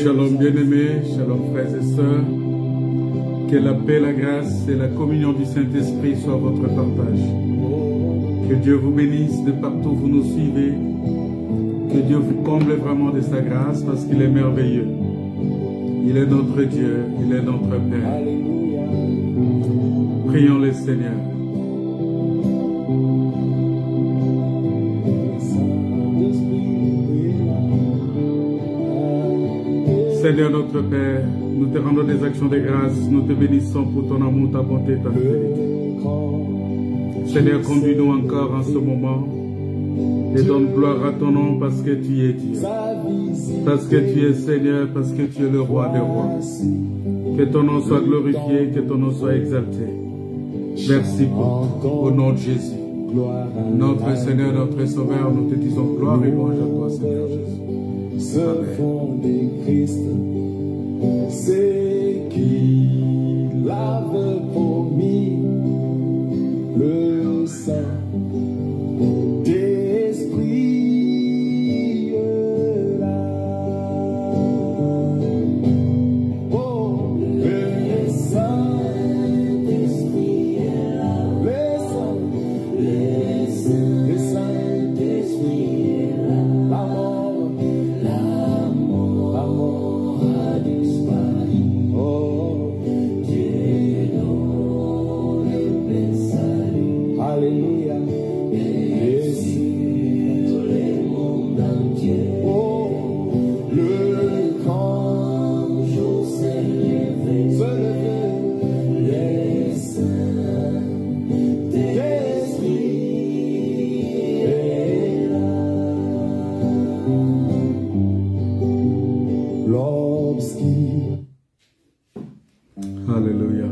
Shalom bien-aimés, shalom frères et sœurs. Que la paix, la grâce et la communion du Saint-Esprit soient votre partage. Que Dieu vous bénisse de partout où vous nous suivez. Que Dieu vous comble vraiment de sa grâce parce qu'il est merveilleux. Il est notre Dieu, il est notre Père. Prions le Seigneur. Seigneur notre Père, nous te rendons des actions de grâce, nous te bénissons pour ton amour, ta bonté, ta fidélité. Seigneur, conduis-nous encore en ce moment et donne gloire à ton nom parce que tu es Dieu, parce que tu es Seigneur, parce que tu es le roi des rois. Que ton nom soit glorifié, que ton nom soit exalté. Merci pour au nom de Jésus. Notre Seigneur, notre Sauveur, nous te disons gloire et louange à toi, Seigneur Jésus. Ce fond de Christ, c'est qu'il avait promis le sang d'esprit là. Oh, le Saint-Esprit est là. Le Saint-Esprit est là. La mort a disparu. Oh, Dieu dans le plein salut. Alléluia. Et sur le monde entier. Oh, le grand jour s'est levé. Les saints d'esprit est là. Alléluia.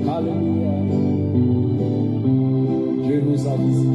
Alléluia. Dieu nous a visités.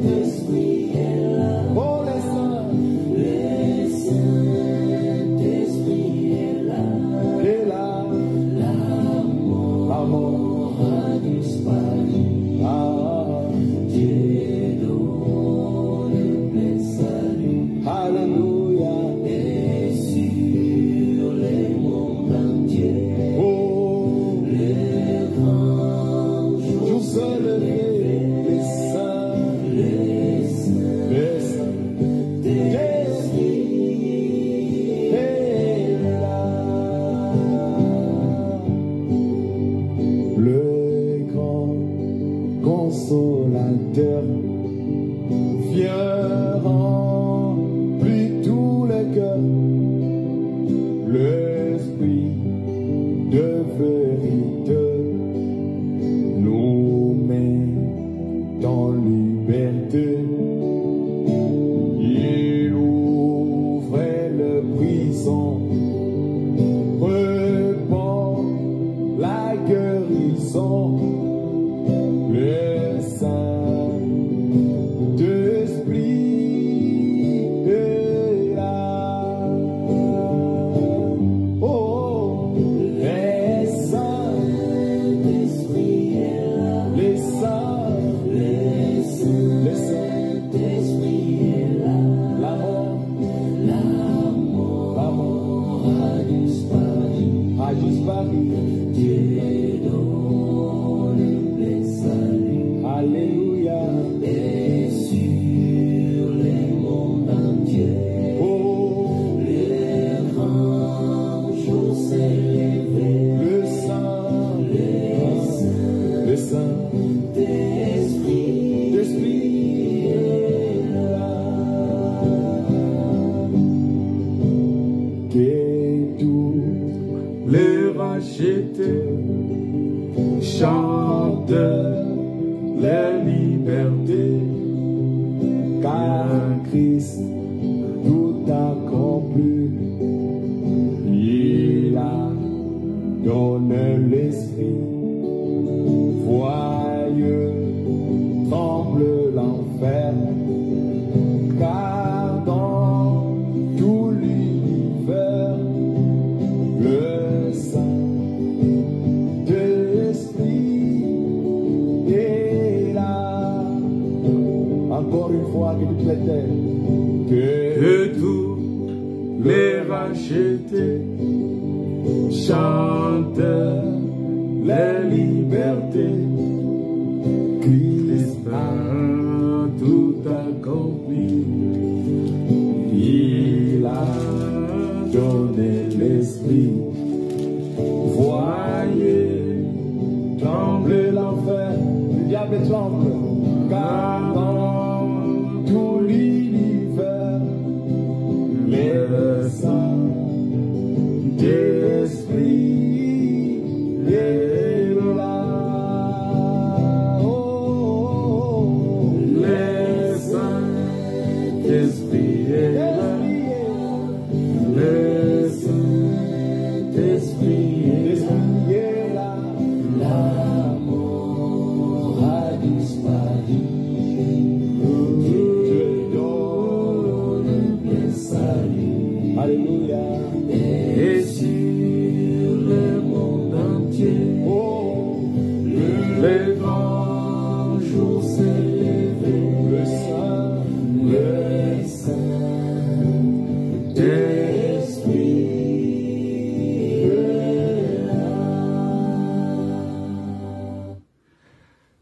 Saint-Esprit est là. Oh, les saints. racheté, chante la liberté, car Christ tout accompli, il a donné l'esprit, voyeux, tremble l'enfer, car dans tout l'univers, le Saint-Esprit est là. Encore une fois, que tu prêtais, que tous les rachetés chantent la liberté. Christ a tout accompli. il a donné l'esprit. Voyez, tremble l'enfer, le diable tremble, car dans tout l'univers, le Saint-Esprit est là. Oh, Le Saint-Esprit est là. Le Saint-Esprit est là. L'amour a disparu. Dieu donne le salut. Alléluia. Et sur le monde entier, Oh, le grand jour s'est levé. le Saint-Esprit est là.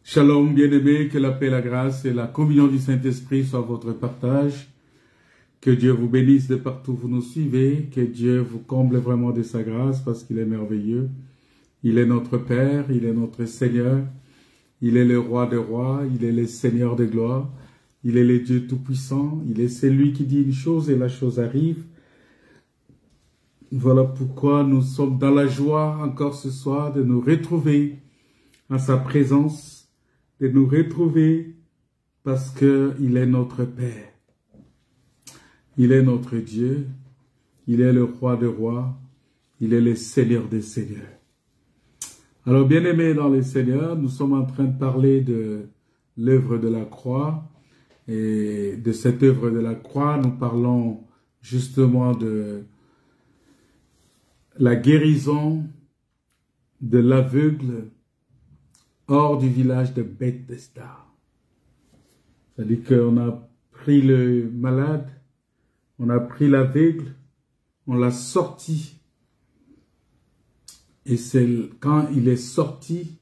Shalom, bien-aimés, que la paix, la grâce et la communion du Saint-Esprit soient votre partage. Que Dieu vous bénisse de partout où vous nous suivez. Que Dieu vous comble vraiment de sa grâce parce qu'il est merveilleux. Il est notre Père, il est notre Seigneur. Il est le Roi des rois, il est le Seigneur de gloire. Il est le Dieu tout-puissant. Il est celui qui dit une chose et la chose arrive. Voilà pourquoi nous sommes dans la joie encore ce soir de nous retrouver en sa présence, de nous retrouver parce qu'il est notre Père. Il est notre Dieu, il est le Roi des rois, il est le Seigneur des seigneurs. Alors, bien-aimés dans le Seigneur, nous sommes en train de parler de l'œuvre de la croix. Et de cette œuvre de la croix, nous parlons justement de la guérison de l'aveugle hors du village de Bethesda. C'est-à-dire qu'on a pris le malade, on a pris l'aveugle, on l'a sorti. Et c'est quand il est sorti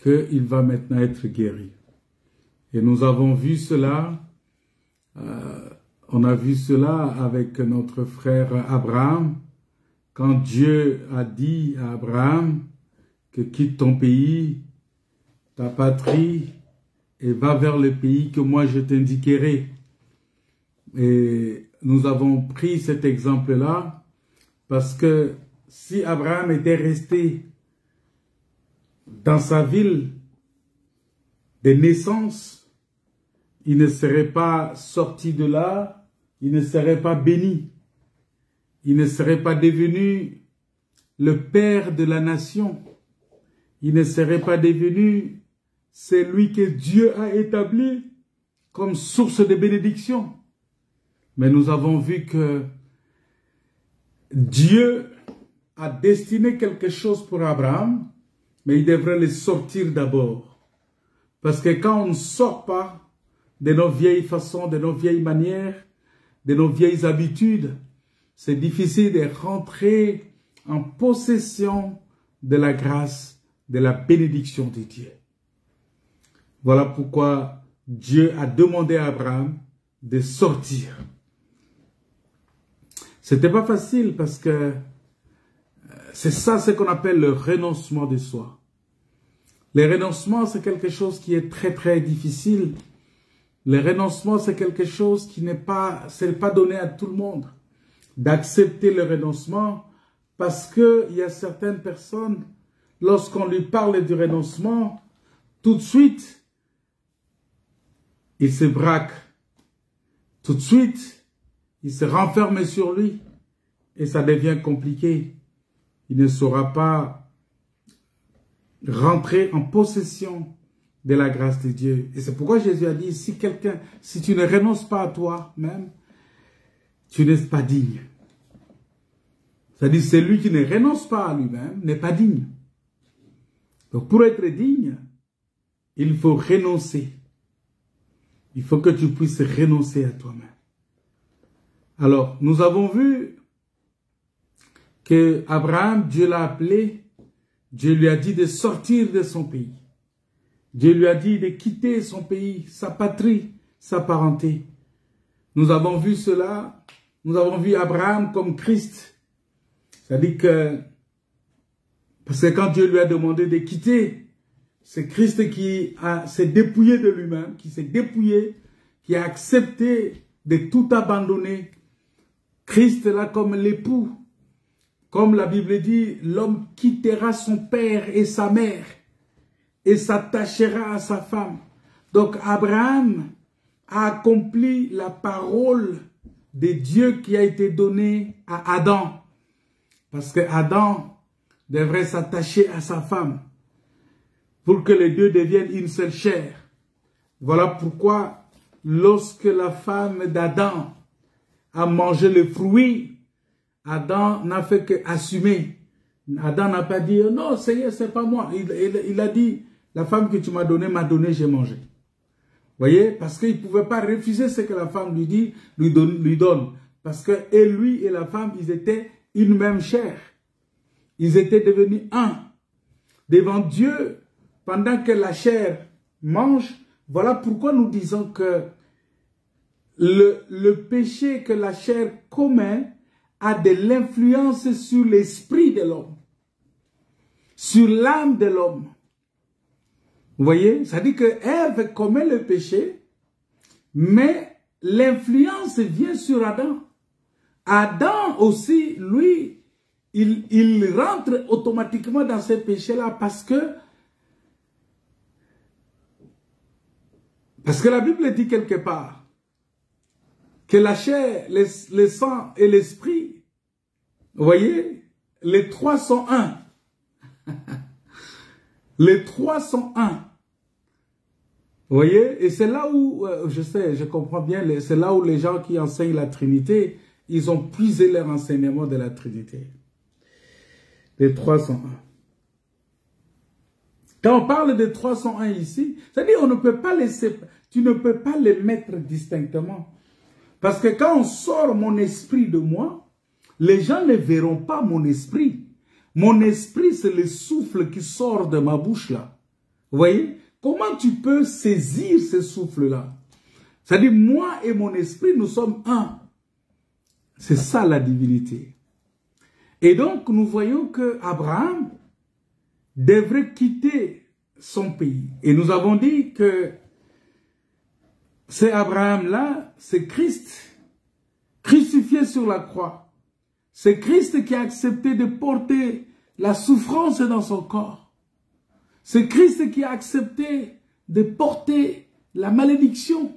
qu'il va maintenant être guéri. Et nous avons vu cela, on a vu cela avec notre frère Abraham, quand Dieu a dit à Abraham que quitte ton pays, ta patrie, et va vers le pays que moi je t'indiquerai. Et nous avons pris cet exemple-là parce que si Abraham était resté dans sa ville de naissance, il ne serait pas sorti de là, il ne serait pas béni, il ne serait pas devenu le père de la nation, il ne serait pas devenu celui que Dieu a établi comme source de bénédiction. Mais nous avons vu que Dieu a destiné quelque chose pour Abraham, mais il devrait le sortir d'abord. Parce que quand on ne sort pas de nos vieilles façons, de nos vieilles manières, de nos vieilles habitudes, c'est difficile de rentrer en possession de la grâce, de la bénédiction de Dieu. Voilà pourquoi Dieu a demandé à Abraham de sortir. C'était pas facile parce que c'est ça ce qu'on appelle le renoncement de soi. Le renoncement, c'est quelque chose qui est très très difficile. Le renoncement, c'est quelque chose qui n'est pas, c'est pas donné à tout le monde. D'accepter le renoncement Parce qu'il y a certaines personnes, lorsqu'on lui parle du renoncement, tout de suite, il se braque. Tout de suite, il se renferme sur lui et ça devient compliqué. Il ne saura pas rentrer en possession de la grâce de Dieu. Et c'est pourquoi Jésus a dit, si tu ne renonces pas à toi-même, tu n'es pas digne. C'est-à-dire, celui qui ne renonce pas à lui-même n'est pas digne. Donc, pour être digne, il faut renoncer. Il faut que tu puisses renoncer à toi-même. Alors, nous avons vu que Abraham, Dieu l'a appelé, Dieu lui a dit de sortir de son pays. Dieu lui a dit de quitter son pays, sa patrie, sa parenté. Nous avons vu cela, nous avons vu Abraham comme Christ. C'est-à-dire que, parce que quand Dieu lui a demandé de quitter, c'est Christ qui s'est dépouillé de lui-même, qui s'est dépouillé, qui a accepté de tout abandonner. Christ là comme l'époux, comme la Bible dit, l'homme quittera son père et sa mère et s'attachera à sa femme. Donc Abraham a accompli la parole de Dieu qui a été donnée à Adam. Parce que Adam devrait s'attacher à sa femme pour que les deux deviennent une seule chair. Voilà pourquoi lorsque la femme d'Adam a mangé le fruit, Adam n'a fait qu'assumer. Adam n'a pas dit, non, c'est pas moi. Il a dit, la femme que tu m'as donnée, j'ai mangé. Voyez, parce qu'il ne pouvait pas refuser ce que la femme lui dit, lui donne. Parce que et lui et la femme, ils étaient une même chair. Ils étaient devenus un. Devant Dieu, pendant que la chair mange, voilà pourquoi nous disons que le péché que la chair commet a de l'influence sur l'esprit de l'homme, sur l'âme de l'homme. Vous voyez, ça dit que Ève commet le péché, mais l'influence vient sur Adam. Adam aussi, lui, il rentre automatiquement dans ce péché-là parce que la Bible dit quelque part que la chair, le sang et l'esprit, vous voyez, les trois sont un. Les trois sont un. Vous voyez, et c'est là où, je comprends bien, c'est là où les gens qui enseignent la Trinité, ils ont puisé leur enseignement de la Trinité. Les 301. Quand on parle de 301 ici, c'est-à-dire on ne peut pas tu ne peux pas les mettre distinctement. Parce que quand on sort mon esprit de moi, les gens ne verront pas mon esprit. Mon esprit, c'est le souffle qui sort de ma bouche là. Vous voyez? Comment tu peux saisir ce souffle-là? C'est-à-dire moi et mon esprit, nous sommes un. C'est ça la divinité. Et donc, nous voyons que Abraham devrait quitter son pays. Et nous avons dit que c'est Abraham-là, c'est Christ, crucifié sur la croix. C'est Christ qui a accepté de porter la souffrance dans son corps. C'est Christ qui a accepté de porter la malédiction.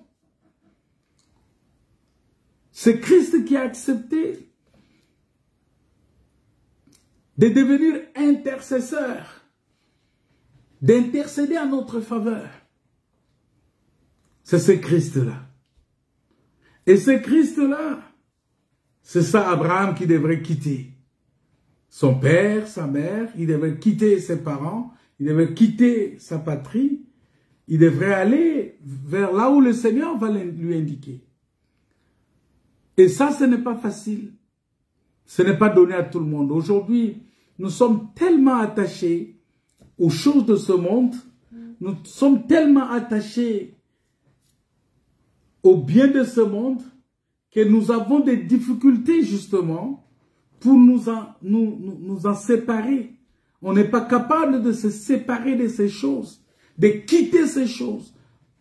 C'est Christ qui a accepté de devenir intercesseur, d'intercéder en notre faveur. C'est ce Christ-là. Et ce Christ-là, c'est ça Abraham qui devrait quitter. Son père, sa mère, il devrait quitter ses parents, il devrait quitter sa patrie, il devrait aller vers là où le Seigneur va lui indiquer. Et ça, ce n'est pas facile. Ce n'est pas donné à tout le monde. Aujourd'hui, nous sommes tellement attachés aux choses de ce monde, nous sommes tellement attachés au bien de ce monde, que nous avons des difficultés justement pour nous en séparer. On n'est pas capable de se séparer de ces choses, de quitter ces choses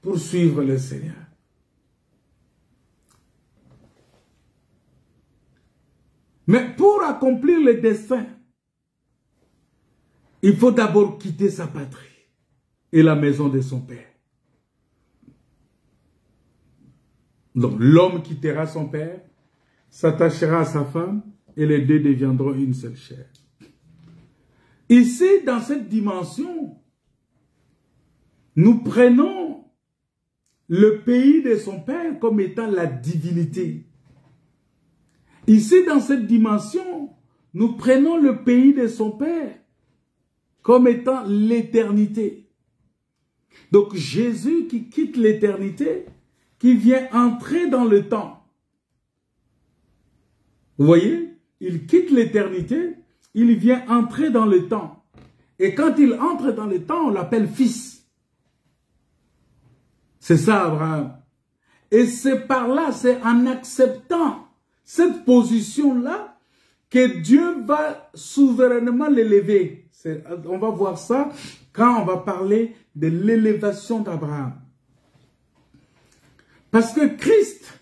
pour suivre le Seigneur. Mais pour accomplir le destin, il faut d'abord quitter sa patrie et la maison de son père. Donc l'homme quittera son père, s'attachera à sa femme et les deux deviendront une seule chair. Ici, dans cette dimension, nous prenons le pays de son père comme étant la divinité. Ici, dans cette dimension, nous prenons le pays de son père comme étant l'éternité. Donc Jésus qui quitte l'éternité, qui vient entrer dans le temps. Vous voyez, il quitte l'éternité, il vient entrer dans le temps. Et quand il entre dans le temps, on l'appelle fils. C'est ça Abraham. Et c'est par là, c'est en acceptant cette position-là que Dieu va souverainement l'élever. On va voir ça quand on va parler de l'élévation d'Abraham. Parce que Christ,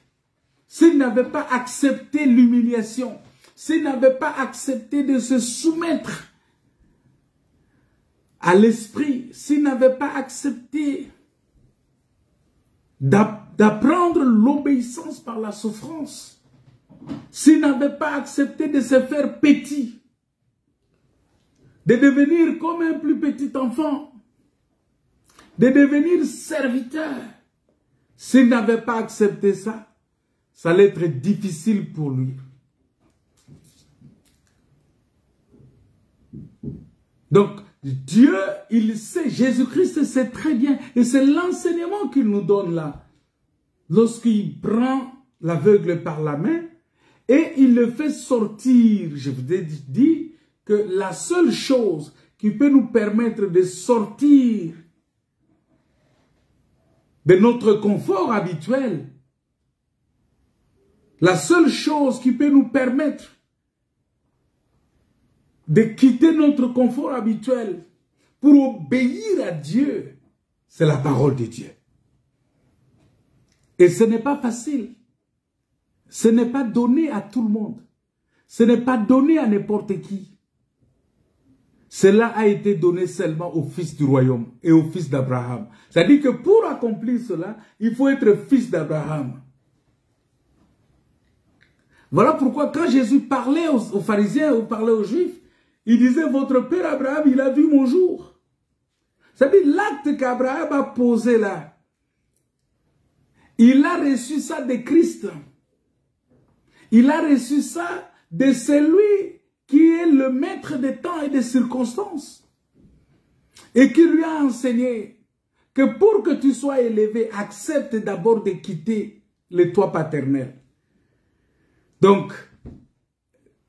s'il n'avait pas accepté l'humiliation, s'il n'avait pas accepté de se soumettre à l'esprit, s'il n'avait pas accepté d'apprendre l'obéissance par la souffrance, s'il n'avait pas accepté de se faire petit, de devenir comme un plus petit enfant, de devenir serviteur, s'il n'avait pas accepté ça, ça allait être difficile pour lui. Donc, Dieu, il sait, Jésus-Christ sait très bien, et c'est l'enseignement qu'il nous donne là, lorsqu'il prend l'aveugle par la main, et il le fait sortir. Je vous ai dit que la seule chose qui peut nous permettre de sortir de notre confort habituel, la seule chose qui peut nous permettre de quitter notre confort habituel pour obéir à Dieu, c'est la parole de Dieu. Et ce n'est pas facile. Ce n'est pas donné à tout le monde. Ce n'est pas donné à n'importe qui. Cela a été donné seulement aux fils du royaume et aux fils d'Abraham. C'est-à-dire que pour accomplir cela, il faut être fils d'Abraham. Voilà pourquoi quand Jésus parlait aux pharisiens ou parlait aux juifs, il disait, votre père Abraham, il a vu mon jour. C'est-à-dire l'acte qu'Abraham a posé là, il a reçu ça de Christ. Il a reçu ça de celui qui est le maître des temps et des circonstances. Et qui lui a enseigné que pour que tu sois élevé, accepte d'abord de quitter le toit paternel. Donc,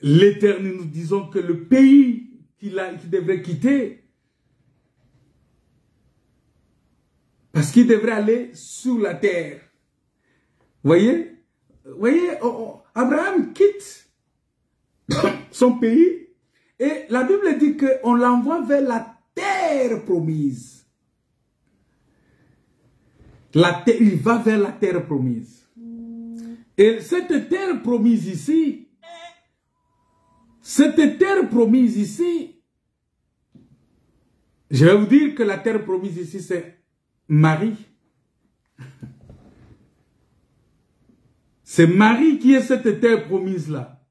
l'Éternel, nous disons que le pays qu'il devrait quitter, parce qu'il devrait aller sur la terre. Voyez, Abraham quitte son pays et la Bible dit qu'on l'envoie vers la terre promise. Il va vers la terre promise. Et cette terre promise ici, je vais vous dire que la terre promise ici, c'est Marie. C'est Marie qui est cette terre promise-là.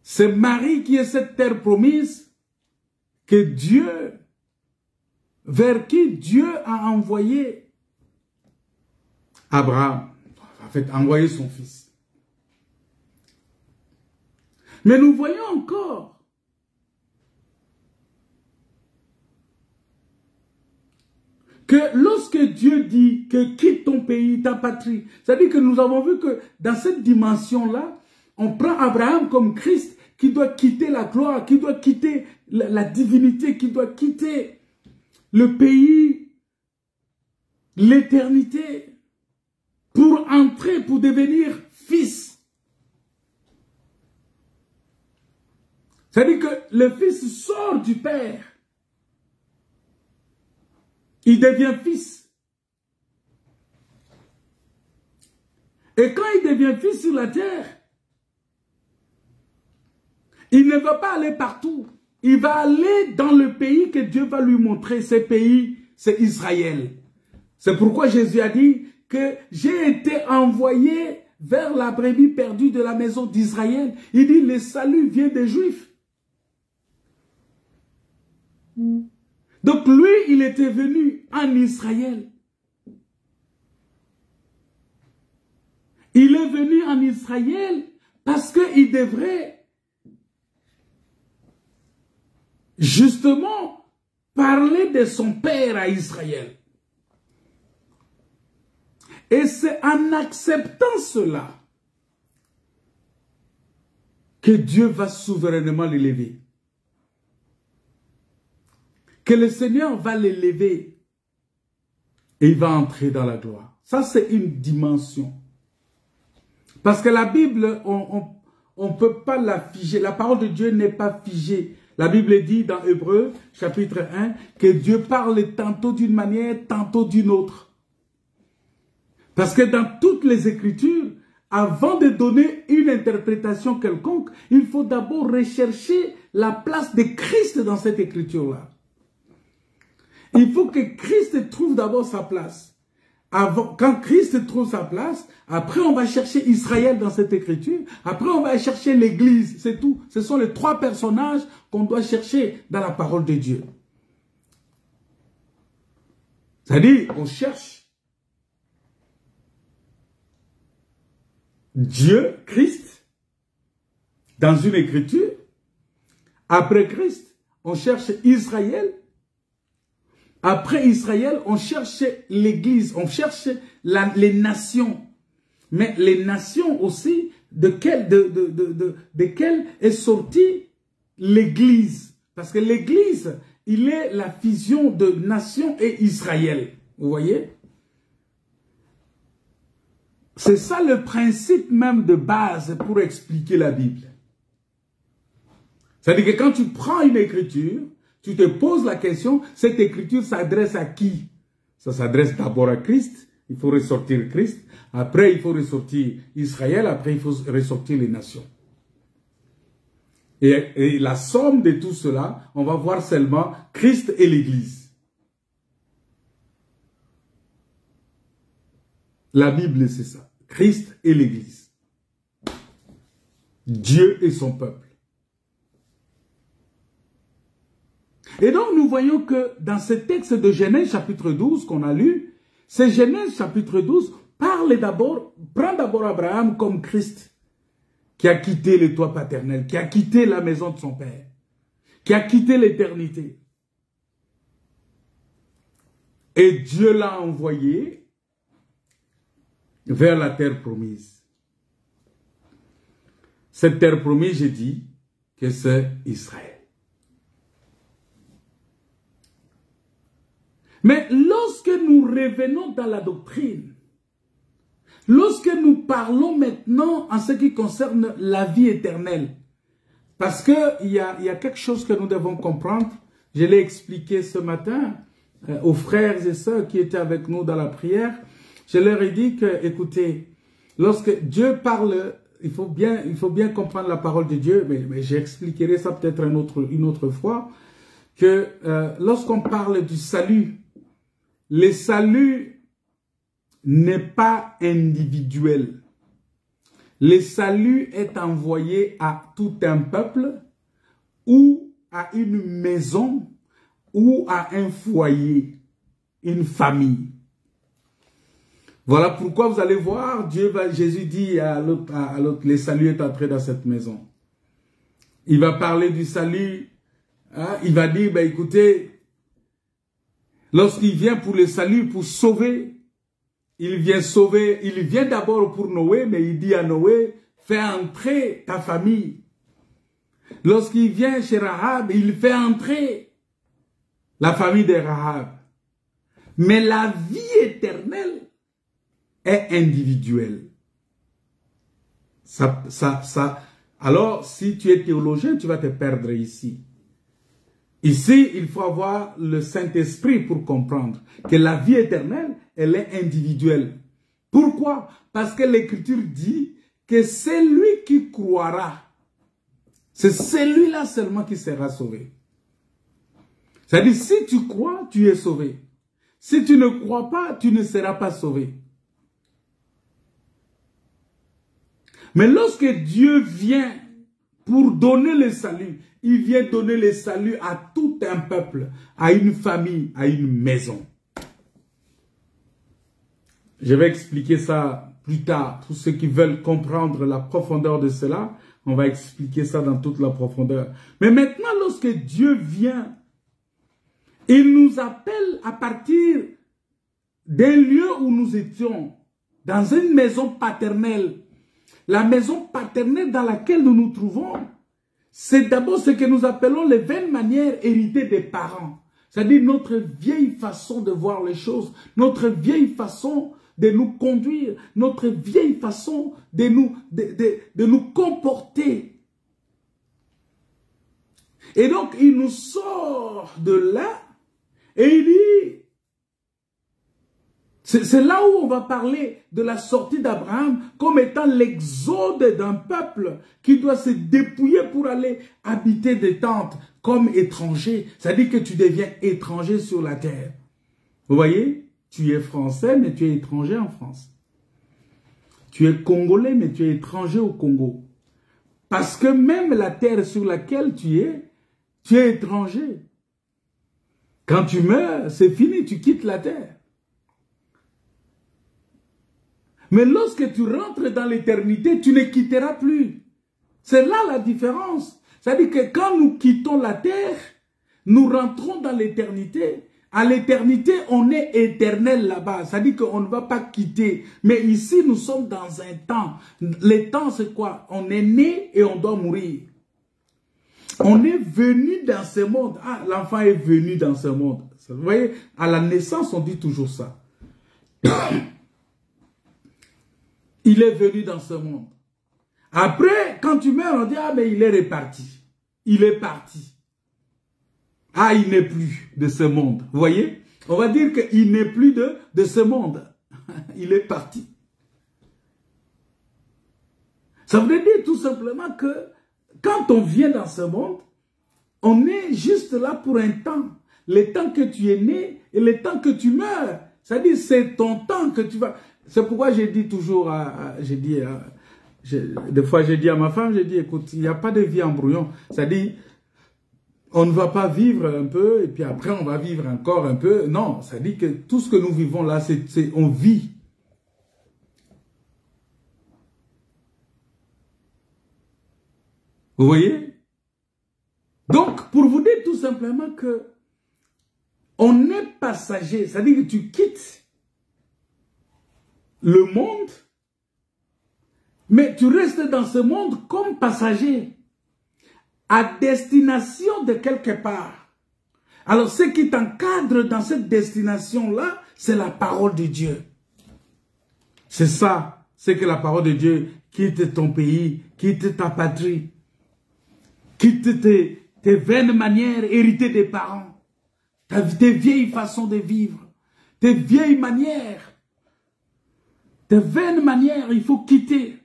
C'est Marie qui est cette terre promise que Dieu, vers qui Dieu a envoyé Abraham, en fait, envoyé son fils. Mais nous voyons encore que lorsque Dieu dit que quitte ton pays, ta patrie, c'est-à-dire que nous avons vu que dans cette dimension-là, on prend Abraham comme Christ qui doit quitter la gloire, qui doit quitter la divinité, qui doit quitter le pays, l'éternité, pour entrer, pour devenir fils. C'est-à-dire que le fils sort du père. Il devient fils. Et quand il devient fils sur la terre, il ne va pas aller partout. Il va aller dans le pays que Dieu va lui montrer. Ce pays, c'est Israël. C'est pourquoi Jésus a dit que j'ai été envoyé vers la brebis perdue de la maison d'Israël. Il dit, le salut vient des Juifs. Donc lui, il était venu en Israël. Il est venu en Israël parce qu'il devrait justement parler de son père à Israël. Et c'est en acceptant cela que Dieu va souverainement l'élever. Que le Seigneur va l'élever et il va entrer dans la gloire. Ça, c'est une dimension. Parce que la Bible, on ne peut pas la figer. La parole de Dieu n'est pas figée. La Bible dit dans Hébreux, chapitre 1, que Dieu parle tantôt d'une manière, tantôt d'une autre. Parce que dans toutes les Écritures, avant de donner une interprétation quelconque, il faut d'abord rechercher la place de Christ dans cette Écriture-là. Il faut que Christ trouve d'abord sa place. Quand Christ trouve sa place, après on va chercher Israël dans cette Écriture, après on va chercher l'Église, c'est tout. Ce sont les trois personnages qu'on doit chercher dans la parole de Dieu. C'est-à-dire, on cherche Dieu, Christ, dans une écriture. Après Christ, on cherche Israël. Après Israël, on cherche l'Église, on cherche les nations. Mais les nations aussi, de quelle est sortie l'Église. Parce que l'Église, il est la fusion de nations et Israël. Vous voyez? C'est ça le principe même de base pour expliquer la Bible. C'est-à-dire que quand tu prends une écriture, tu te poses la question, cette écriture s'adresse à qui? Ça s'adresse d'abord à Christ, il faut ressortir Christ, après il faut ressortir Israël, après il faut ressortir les nations. Et la somme de tout cela, on va voir seulement Christ et l'Église. La Bible, c'est ça. Christ et l'Église. Dieu et son peuple. Et donc, nous voyons que dans ce texte de Genèse chapitre 12 qu'on a lu, ce Genèse chapitre 12 prend d'abord Abraham comme Christ, qui a quitté le toit paternel, qui a quitté la maison de son père, qui a quitté l'éternité. Et Dieu l'a envoyé vers la terre promise. Cette terre promise, j'ai dit que c'est Israël. Mais lorsque nous revenons dans la doctrine, lorsque nous parlons maintenant en ce qui concerne la vie éternelle, parce qu'il y a quelque chose que nous devons comprendre, je l'ai expliqué ce matin aux frères et sœurs qui étaient avec nous dans la prière. Je leur ai dit que, écoutez, lorsque Dieu parle, il faut bien comprendre la parole de Dieu, mais j'expliquerai ça peut-être une autre fois, que lorsqu'on parle du salut, le salut n'est pas individuel. Le salut est envoyé à tout un peuple ou à une maison ou à un foyer, une famille. Voilà pourquoi vous allez voir, Jésus dit à l'autre, le salut est entré dans cette maison. Il va parler du salut, hein, il va dire, ben écoutez, lorsqu'il vient pour le salut, pour sauver, il vient d'abord pour Noé, mais il dit à Noé, fais entrer ta famille. Lorsqu'il vient chez Rahab, il fait entrer la famille de Rahab. Mais la vie éternelle est individuelle. Alors, si tu es théologien, tu vas te perdre ici. Ici, il faut avoir le Saint-Esprit pour comprendre que la vie éternelle, elle est individuelle. Pourquoi? Parce que l'Écriture dit que c'est lui qui croira. C'est celui-là seulement qui sera sauvé. C'est-à-dire, si tu crois, tu es sauvé. Si tu ne crois pas, tu ne seras pas sauvé. Mais lorsque Dieu vient pour donner le salut, il vient donner le salut à tout un peuple, à une famille, à une maison. Je vais expliquer ça plus tard. Tous ceux qui veulent comprendre la profondeur de cela, on va expliquer ça dans toute la profondeur. Mais maintenant, lorsque Dieu vient, il nous appelle à partir d'un lieu où nous étions, dans une maison paternelle. La maison paternelle dans laquelle nous nous trouvons, c'est d'abord ce que nous appelons les vaines manières héritées des parents. C'est-à-dire notre vieille façon de voir les choses, notre vieille façon de nous conduire, notre vieille façon de nous comporter. Et donc, il nous sort de là et il dit, c'est là où on va parler de la sortie d'Abraham comme étant l'exode d'un peuple qui doit se dépouiller pour aller habiter des tentes comme étranger. C'est-à-dire que tu deviens étranger sur la terre. Vous voyez? Tu es français, mais tu es étranger en France. Tu es congolais, mais tu es étranger au Congo. Parce que même la terre sur laquelle tu es étranger. Quand tu meurs, c'est fini, tu quittes la terre. Mais lorsque tu rentres dans l'éternité, tu ne quitteras plus. C'est là la différence. C'est-à-dire que quand nous quittons la terre, nous rentrons dans l'éternité. À l'éternité, on est éternel là-bas. C'est-à-dire qu'on ne va pas quitter. Mais ici, nous sommes dans un temps. Le temps, c'est quoi? On est né et on doit mourir. On est venu dans ce monde. Ah, l'enfant est venu dans ce monde. Vous voyez, à la naissance, on dit toujours ça. Il est venu dans ce monde. Après, quand tu meurs, on dit, ah, mais il est reparti. Il est parti. Ah, il n'est plus de ce monde. Vous voyez? On va dire qu'il n'est plus de ce monde. Il est parti. Ça veut dire tout simplement que quand on vient dans ce monde, on est juste là pour un temps. Le temps que tu es né et le temps que tu meurs. C'est-à-dire, c'est ton temps que tu vas... C'est pourquoi j'ai dit toujours, des fois j'ai dit à ma femme, j'ai dit, écoute, il n'y a pas de vie en brouillon. C'est-à-dire, on ne va pas vivre un peu et puis après on va vivre encore un peu. Non, c'est-à-dire que tout ce que nous vivons là, on vit. Vous voyez? Donc, pour vous dire tout simplement que on est passager, c'est-à-dire que tu quittes le monde, mais tu restes dans ce monde comme passager, à destination de quelque part. Alors, ce qui t'encadre dans cette destination-là, c'est la parole de Dieu. C'est ça, c'est que la parole de Dieu quitte ton pays, quitte ta patrie, quitte tes vaines manières héritées des parents, tes vieilles façons de vivre, tes vieilles manières. De vaines manières, il faut quitter.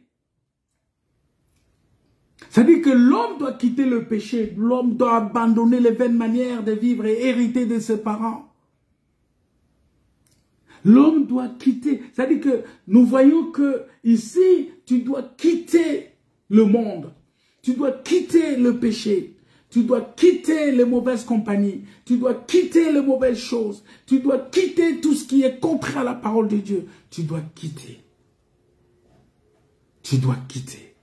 C'est-à-dire que l'homme doit quitter le péché. L'homme doit abandonner les vaines manières de vivre et hériter de ses parents. L'homme doit quitter. C'est-à-dire que nous voyons que ici, tu dois quitter le monde. Tu dois quitter le péché. Tu dois quitter les mauvaises compagnies. Tu dois quitter les mauvaises choses. Tu dois quitter tout ce qui est contraire à la parole de Dieu. Tu dois quitter. Tu dois quitter.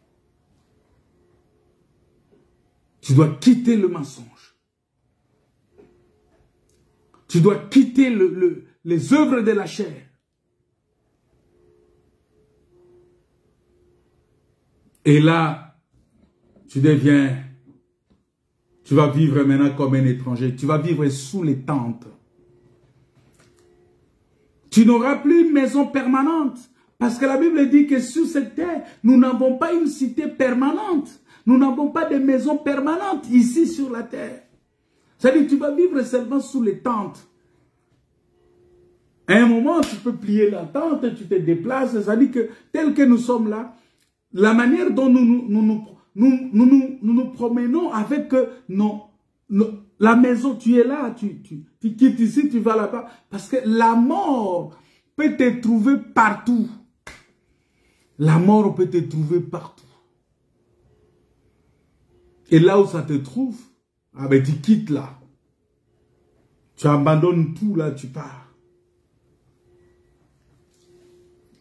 Tu dois quitter le mensonge. Tu dois quitter les œuvres de la chair. Et là, tu vas vivre maintenant comme un étranger. Tu vas vivre sous les tentes. Tu n'auras plus une maison permanente. Parce que la Bible dit que sur cette terre, nous n'avons pas une cité permanente. Nous n'avons pas de maison permanente ici sur la terre. C'est-à-dire que tu vas vivre seulement sous les tentes. À un moment, tu peux plier la tente, tu te déplaces. Ça dit que tel que nous sommes là, la manière dont nous promenons avec la maison, tu es là, tu quittes ici, tu vas là-bas. Parce que la mort peut te trouver partout. La mort peut te trouver partout. Et là où ça te trouve, ah ben tu quittes là. Tu abandonnes tout là, tu pars.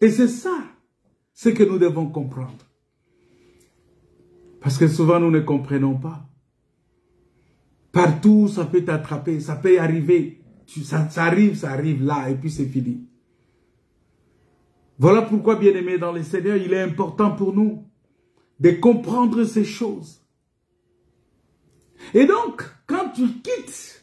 Et c'est ça, ce que nous devons comprendre. Parce que souvent nous ne comprenons pas. Partout, ça peut t'attraper, ça peut arriver. Ça arrive là et puis c'est fini. Voilà pourquoi, bien-aimés dans le Seigneur, il est important pour nous de comprendre ces choses. Et donc, quand tu quittes,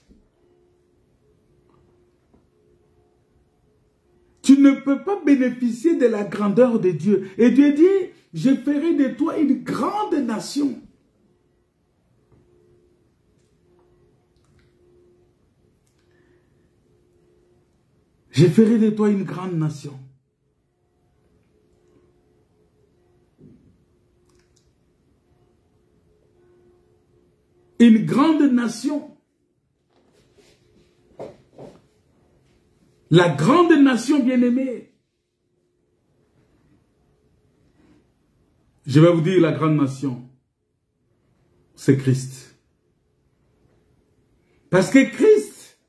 tu ne peux pas bénéficier de la grandeur de Dieu. Et Dieu dit, je ferai de toi une grande nation. Je ferai de toi une grande nation. Une grande nation. La grande nation bien-aimée. Je vais vous dire la grande nation. C'est Christ. Parce que Christ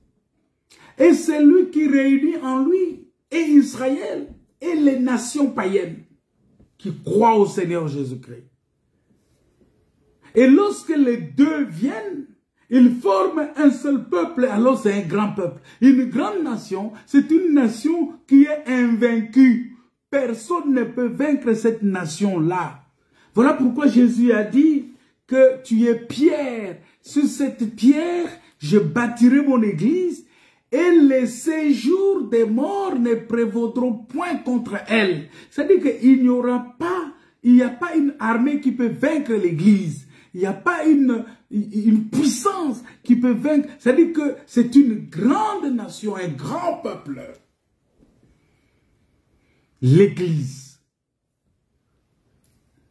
est celui qui réunit en lui et Israël et les nations païennes qui croient au Seigneur Jésus-Christ. Et lorsque les deux viennent, ils forment un seul peuple, alors c'est un grand peuple. Une grande nation, c'est une nation qui est invaincue. Personne ne peut vaincre cette nation-là. Voilà pourquoi Jésus a dit que tu es pierre. Sur cette pierre, je bâtirai mon église et les séjours des morts ne prévaudront point contre elle. C'est-à-dire qu'il n'y aura pas, il n'y a pas une armée qui peut vaincre l'église. Il n'y a pas une puissance qui peut vaincre. C'est-à-dire que c'est une grande nation, un grand peuple. L'Église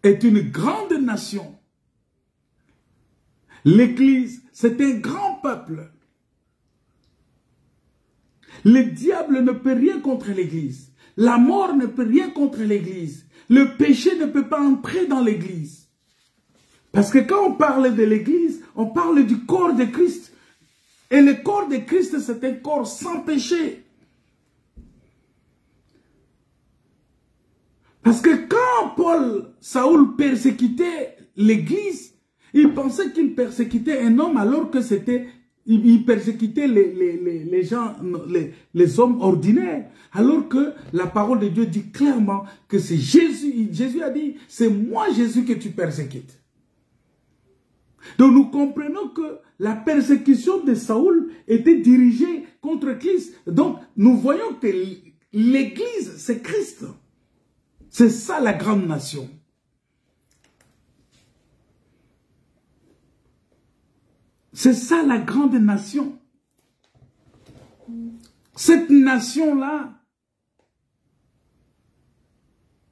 est une grande nation. L'Église, c'est un grand peuple. Le diable ne peut rien contre l'Église. La mort ne peut rien contre l'Église. Le péché ne peut pas entrer dans l'Église. Parce que quand on parle de l'Église, on parle du corps de Christ. Et le corps de Christ, c'est un corps sans péché. Parce que quand Saoul persécutait l'Église, il pensait qu'il persécutait un homme alors que c'était, il persécutait les gens, les hommes ordinaires. Alors que la parole de Dieu dit clairement que c'est Jésus. Jésus a dit, c'est moi Jésus que tu persécutes. Donc nous comprenons que la persécution de Saoul était dirigée contre Christ. Donc nous voyons que l'Église, c'est Christ. C'est ça la grande nation. C'est ça la grande nation. Cette nation-là,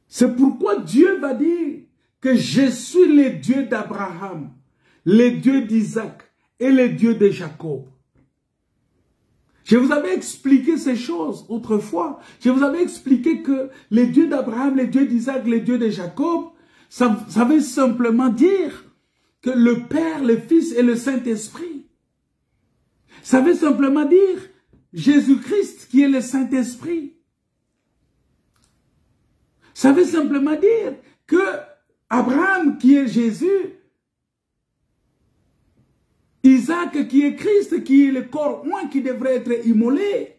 c'est pourquoi Dieu va dire que je suis le Dieu d'Abraham, le Dieu d'Isaac et le Dieu de Jacob. Je vous avais expliqué ces choses autrefois. Je vous avais expliqué que le Dieu d'Abraham, le Dieu d'Isaac, le Dieu de Jacob, ça veut simplement dire que le Père, le Fils et le Saint-Esprit. Ça veut simplement dire Jésus-Christ qui est le Saint-Esprit. Ça veut simplement dire que Abraham qui est Jésus, Isaac qui est Christ, qui est le corps humain qui devrait être immolé,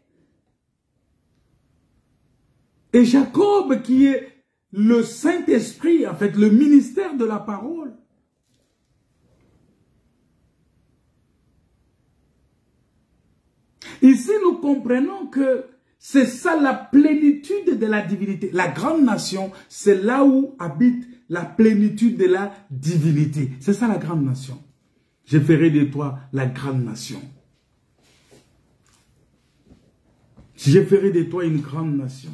et Jacob qui est le Saint-Esprit, en fait le ministère de la parole. Ici nous comprenons que c'est ça la plénitude de la divinité. La grande nation, c'est là où habite la plénitude de la divinité. C'est ça la grande nation. Je ferai de toi la grande nation. Je ferai de toi une grande nation.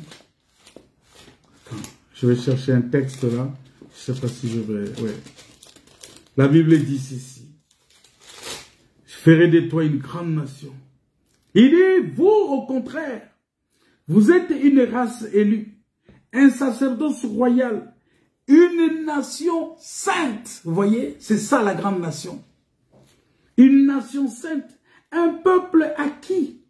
Attends, je vais chercher un texte là. Je ne sais pas si je vais... Ouais. La Bible dit ceci. Je ferai de toi une grande nation. Il dit, vous, au contraire, vous êtes une race élue, un sacerdoce royal, une nation sainte. Vous voyez, c'est ça la grande nation. Une nation sainte, un peuple acquis,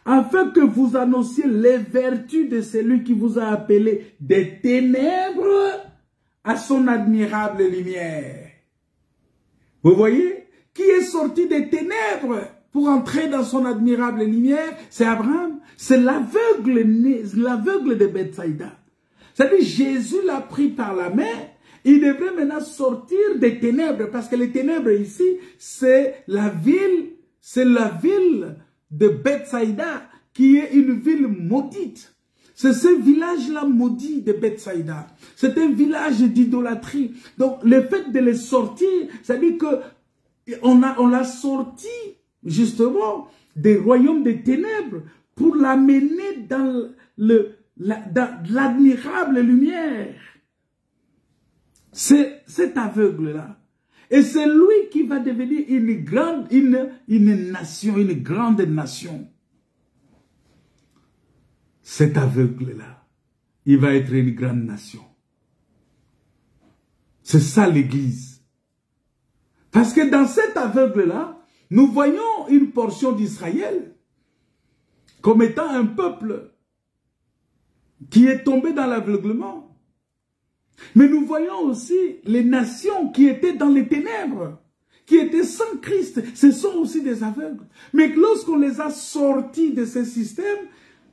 afin que vous annonciez les vertus de celui qui vous a appelé des ténèbres à son admirable lumière. Vous voyez, qui est sorti des ténèbres pour entrer dans son admirable lumière? C'est Abraham. C'est l'aveugle de Bethsaïda. C'est-à-dire, Jésus l'a pris par la main. Il devrait maintenant sortir des ténèbres, parce que les ténèbres ici, c'est la ville de Bethsaïda, qui est une ville maudite. C'est ce village-là maudit de Bethsaïda. C'est un village d'idolâtrie. Donc, le fait de les sortir, c'est-à-dire qu'on l'a sorti, justement, des royaumes des ténèbres pour l'amener dans l'admirable lumière. C'est cet aveugle-là. Et c'est lui qui va devenir une grande nation. Cet aveugle-là, il va être une grande nation. C'est ça l'Église. Parce que dans cet aveugle-là, nous voyons une portion d'Israël comme étant un peuple qui est tombé dans l'aveuglement. Mais nous voyons aussi les nations qui étaient dans les ténèbres, qui étaient sans Christ. Ce sont aussi des aveugles. Mais lorsqu'on les a sortis de ce système,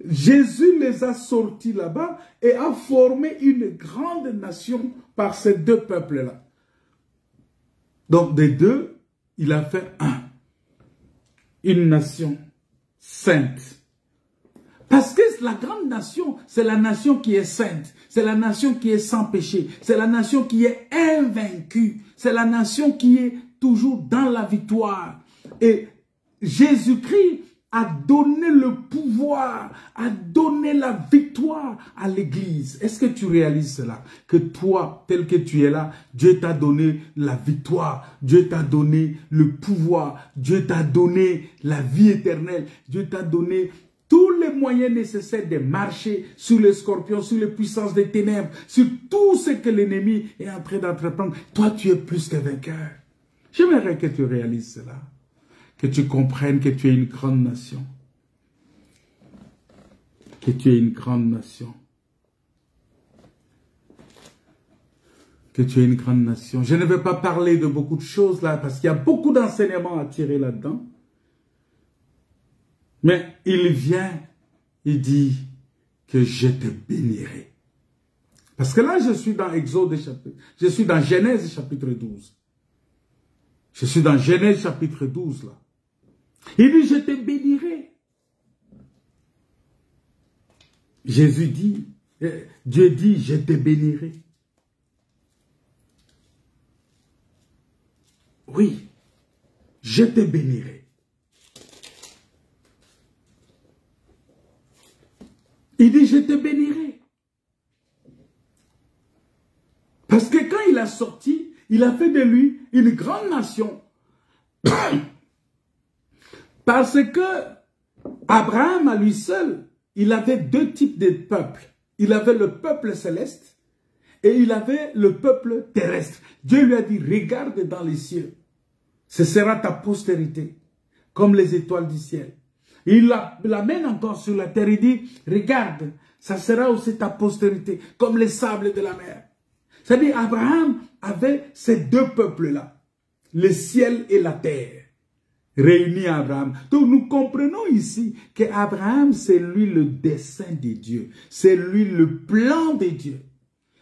Jésus les a sortis là-bas et a formé une grande nation par ces deux peuples-là. Donc des deux, il a fait un. Une nation sainte. Parce que la grande nation, c'est la nation qui est sainte. C'est la nation qui est sans péché. C'est la nation qui est invaincue. C'est la nation qui est toujours dans la victoire. Et Jésus-Christ a donné le pouvoir, a donné la victoire à l'Église. Est-ce que tu réalises cela? Que toi, tel que tu es là, Dieu t'a donné la victoire, Dieu t'a donné le pouvoir, Dieu t'a donné la vie éternelle, Dieu t'a donné tous les moyens nécessaires de marcher sur les scorpions, sur les puissances des ténèbres, sur tout ce que l'ennemi est en train d'entreprendre. Toi, tu es plus que vainqueur. J'aimerais que tu réalises cela. Que tu comprennes que tu es une grande nation. Que tu es une grande nation. Que tu es une grande nation. Je ne vais pas parler de beaucoup de choses là, parce qu'il y a beaucoup d'enseignements à tirer là-dedans. Mais il vient, il dit que je te bénirai. Parce que là, je suis dans je suis dans Genèse chapitre 12. Je suis dans Genèse chapitre 12 là. Il dit, je te bénirai. Jésus dit, Dieu dit, je te bénirai. Oui, je te bénirai. Il dit, je te bénirai. Parce que quand il a sorti, il a fait de lui une grande nation. Parce que Abraham, à lui seul, il avait deux types de peuples. Il avait le peuple céleste et il avait le peuple terrestre. Dieu lui a dit, regarde dans les cieux. Ce sera ta postérité, comme les étoiles du ciel. Il l'amène encore sur la terre, il dit, regarde, ça sera aussi ta postérité, comme les sables de la mer. C'est-à-dire, Abraham avait ces deux peuples-là, le ciel et la terre, réunis à Abraham. Donc, nous comprenons ici qu'Abraham, c'est lui le dessein de Dieu, c'est lui le plan de Dieu,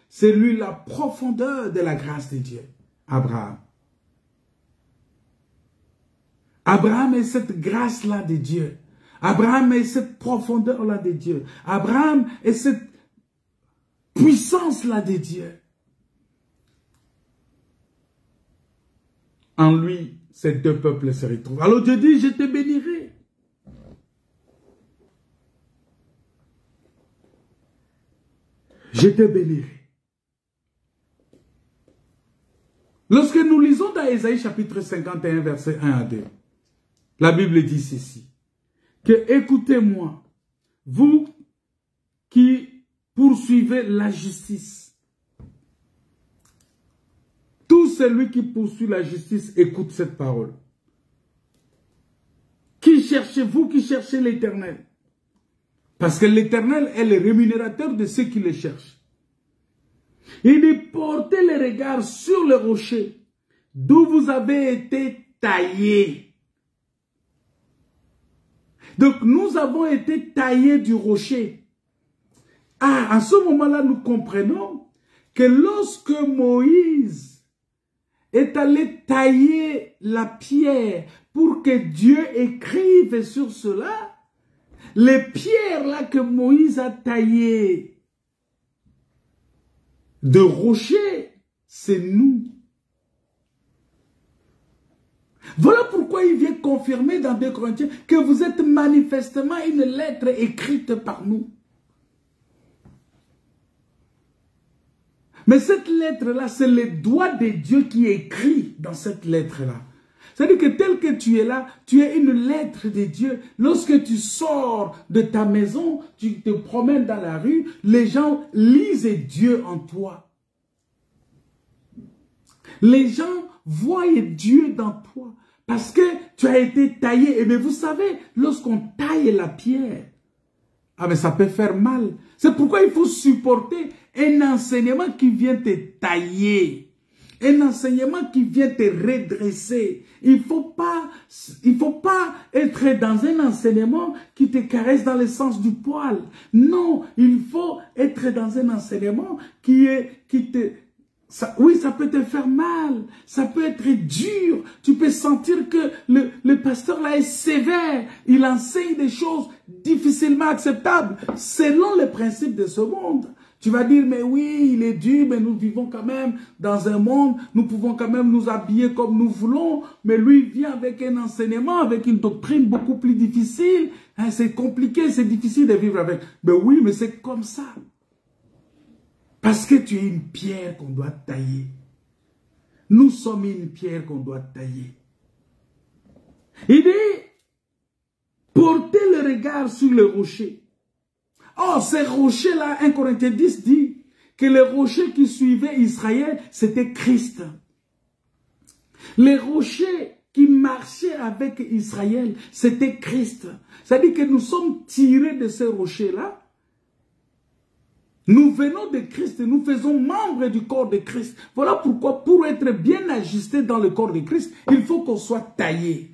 c'est lui la profondeur de la grâce de Dieu, Abraham. Abraham est cette grâce-là de Dieu. Abraham est cette profondeur-là de Dieu. Abraham est cette puissance-là de Dieu. En lui, ces deux peuples se retrouvent. Alors Dieu dit, je te bénirai. je te bénirai. Lorsque nous lisons dans Ésaïe chapitre 51, verset 1 à 2, la Bible dit ceci, que écoutez-moi, vous qui poursuivez la justice. Tout celui qui poursuit la justice écoute cette parole. Qui cherchez, vous qui cherchez l'Éternel? Parce que l'Éternel est le rémunérateur de ceux qui le cherchent. Il dit, portez les regards sur le rocher d'où vous avez été taillés. Donc nous avons été taillés du rocher. Ah, à ce moment-là, nous comprenons que lorsque Moïse est allé tailler la pierre pour que Dieu écrive sur cela, les pierres là que Moïse a taillées de rocher, c'est nous. Voilà pourquoi il vient confirmer dans 2 Corinthiens que vous êtes manifestement une lettre écrite par nous. Mais cette lettre-là, c'est le doigt de Dieu qui est écrit dans cette lettre-là. C'est-à-dire que tel que tu es là, tu es une lettre de Dieu. Lorsque tu sors de ta maison, tu te promènes dans la rue, les gens lisent Dieu en toi. Les gens voient Dieu dans toi. Parce que tu as été taillé. Et bien vous savez, lorsqu'on taille la pierre, ah mais ça peut faire mal. C'est pourquoi il faut supporter un enseignement qui vient te tailler. Un enseignement qui vient te redresser. Il faut pas être dans un enseignement qui te caresse dans le sens du poil. Non, il faut être dans un enseignement oui, ça peut te faire mal, ça peut être dur, tu peux sentir que le pasteur là est sévère, il enseigne des choses difficilement acceptables, selon les principes de ce monde. Tu vas dire, mais oui, il est dur, mais nous vivons quand même dans un monde, nous pouvons quand même nous habiller comme nous voulons, mais lui vient avec un enseignement, avec une doctrine beaucoup plus difficile, hein, c'est compliqué, c'est difficile de vivre avec. Mais oui, mais c'est comme ça. Parce que tu es une pierre qu'on doit tailler. Nous sommes une pierre qu'on doit tailler. Il dit, portez le regard sur le rocher. Oh, ces rochers-là, 1 Corinthiens 10 dit que les rochers qui suivaient Israël, c'était Christ. Les rochers qui marchaient avec Israël, c'était Christ. C'est-à-dire que nous sommes tirés de ces rochers-là. Nous venons de Christ et nous faisons membre du corps de Christ. Voilà pourquoi, pour être bien ajusté dans le corps de Christ, il faut qu'on soit taillé.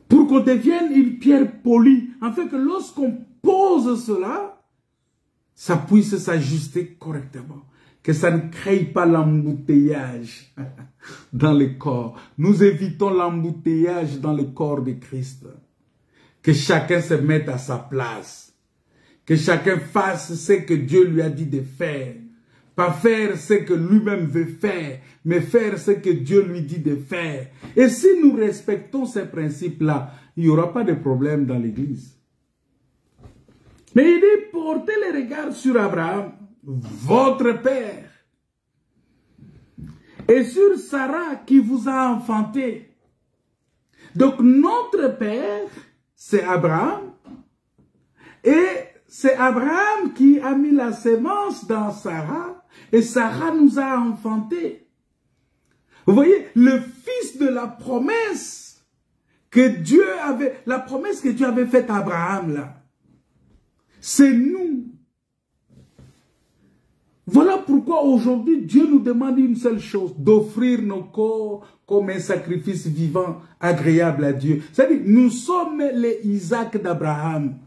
Pour qu'on devienne une pierre polie. En fait que lorsqu'on pose cela, ça puisse s'ajuster correctement. Que ça ne crée pas l'embouteillage dans le corps. Nous évitons l'embouteillage dans le corps de Christ. Que chacun se mette à sa place. Que chacun fasse ce que Dieu lui a dit de faire. Pas faire ce que lui-même veut faire, mais faire ce que Dieu lui dit de faire. Et si nous respectons ces principes-là, il n'y aura pas de problème dans l'église. Mais il dit, portez les regards sur Abraham, votre père, et sur Sarah qui vous a enfanté. Donc notre père, c'est Abraham, et c'est Abraham qui a mis la sémence dans Sarah, et Sarah nous a enfantés. Vous voyez, le fils de la promesse que Dieu avait, la promesse que Dieu avait faite à Abraham là, c'est nous. Voilà pourquoi aujourd'hui Dieu nous demande une seule chose, d'offrir nos corps comme un sacrifice vivant, agréable à Dieu. C'est-à-dire, nous sommes les Isaac d'Abraham.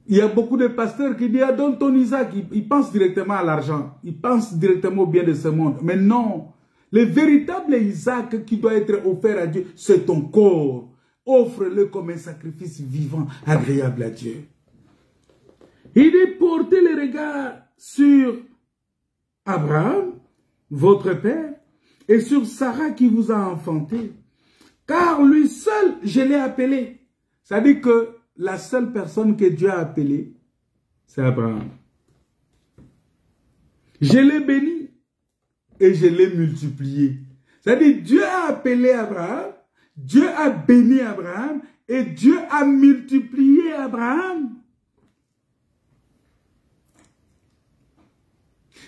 Il y a beaucoup de pasteurs qui disent, ah, donne ton Isaac, ils pensent directement à l'argent, ils pensent directement au bien de ce monde. Mais non, le véritable Isaac qui doit être offert à Dieu, c'est ton corps. Offre-le comme un sacrifice vivant, agréable à Dieu. Il dit, portez les regards sur Abraham, votre père, et sur Sarah qui vous a enfanté. Car lui seul, je l'ai appelé. C'est-à-dire que la seule personne que Dieu a appelée, c'est Abraham. Je l'ai béni et je l'ai multiplié. C'est-à-dire, Dieu a appelé Abraham, Dieu a béni Abraham et Dieu a multiplié Abraham.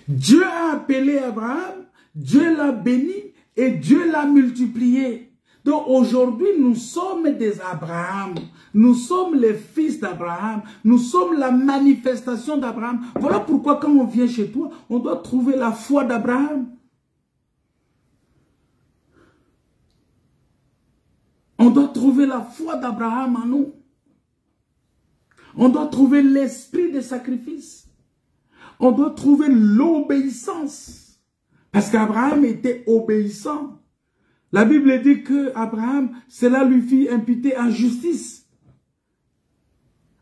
Dieu a appelé Abraham, Dieu l'a béni et Dieu l'a multiplié. Donc aujourd'hui, nous sommes des Abraham. Nous sommes les fils d'Abraham. Nous sommes la manifestation d'Abraham. Voilà pourquoi quand on vient chez toi, on doit trouver la foi d'Abraham. On doit trouver la foi d'Abraham en nous. On doit trouver l'esprit de sacrifice. On doit trouver l'obéissance. Parce qu'Abraham était obéissant. La Bible dit que Abraham, cela lui fit imputer en justice.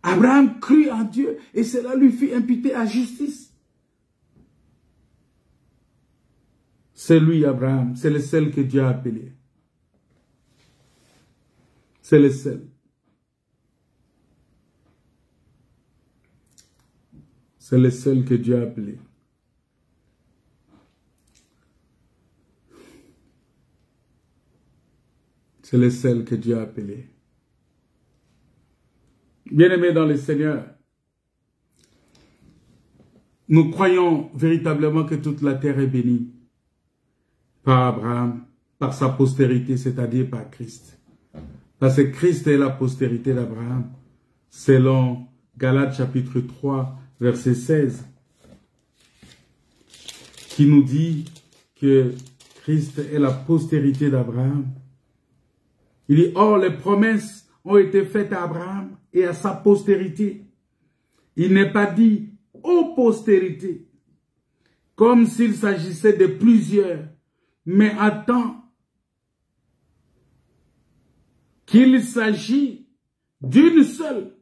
Abraham crut en Dieu et cela lui fit imputer en justice. C'est lui, Abraham, c'est le seul que Dieu a appelé. C'est le seul. C'est le seul que Dieu a appelé. C'est le seul que Dieu a appelé. Bien-aimés dans le Seigneur, nous croyons véritablement que toute la terre est bénie par Abraham, par sa postérité, c'est-à-dire par Christ. Parce que Christ est la postérité d'Abraham, selon Galates chapitre 3, verset 16, qui nous dit que Christ est la postérité d'Abraham. Il dit, or les promesses ont été faites à Abraham et à sa postérité. Il n'est pas dit aux postérités, comme s'il s'agissait de plusieurs, mais attend qu'il s'agit d'une seule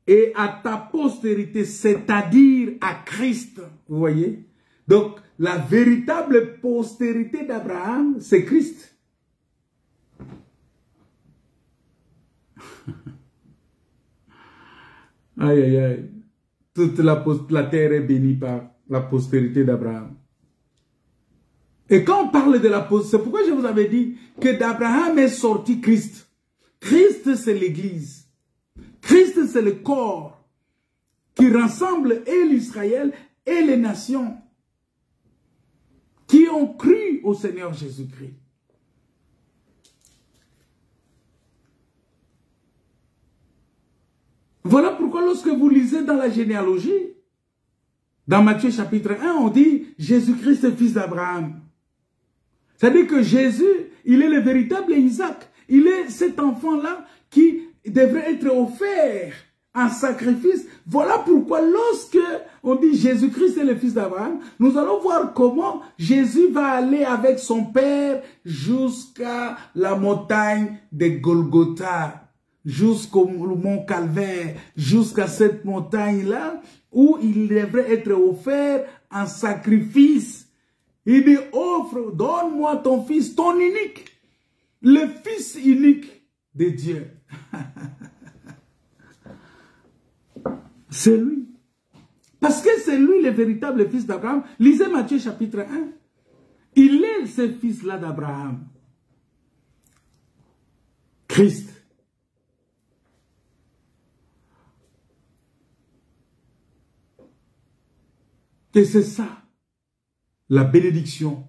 et à ta postérité, c'est-à-dire à Christ. Vous voyez? Donc, la véritable postérité d'Abraham, c'est Christ. Aïe, aïe, aïe. Toute la terre est bénie par la postérité d'Abraham. Et quand on parle de la postérité, c'est pourquoi je vous avais dit que d'Abraham est sorti Christ. Christ, c'est l'Église. Christ, c'est le corps qui rassemble et l'Israël et les nations qui ont cru au Seigneur Jésus-Christ. Voilà pourquoi lorsque vous lisez dans la généalogie, dans Matthieu chapitre 1, on dit Jésus-Christ est fils d'Abraham. C'est-à-dire que Jésus, il est le véritable Isaac. Il est cet enfant-là qui devrait être offert en sacrifice. Voilà pourquoi lorsque on dit Jésus-Christ est le fils d'Abraham, nous allons voir comment Jésus va aller avec son père jusqu'à la montagne de Golgotha, jusqu'au mont Calvaire, jusqu'à cette montagne-là où il devrait être offert en sacrifice. Il dit, offre, donne-moi ton fils, ton unique, le fils unique de Dieu. C'est lui. Parce que c'est lui le véritable fils d'Abraham. Lisez Matthieu chapitre 1. Il est ce fils-là d'Abraham. Christ. Et c'est ça, la bénédiction.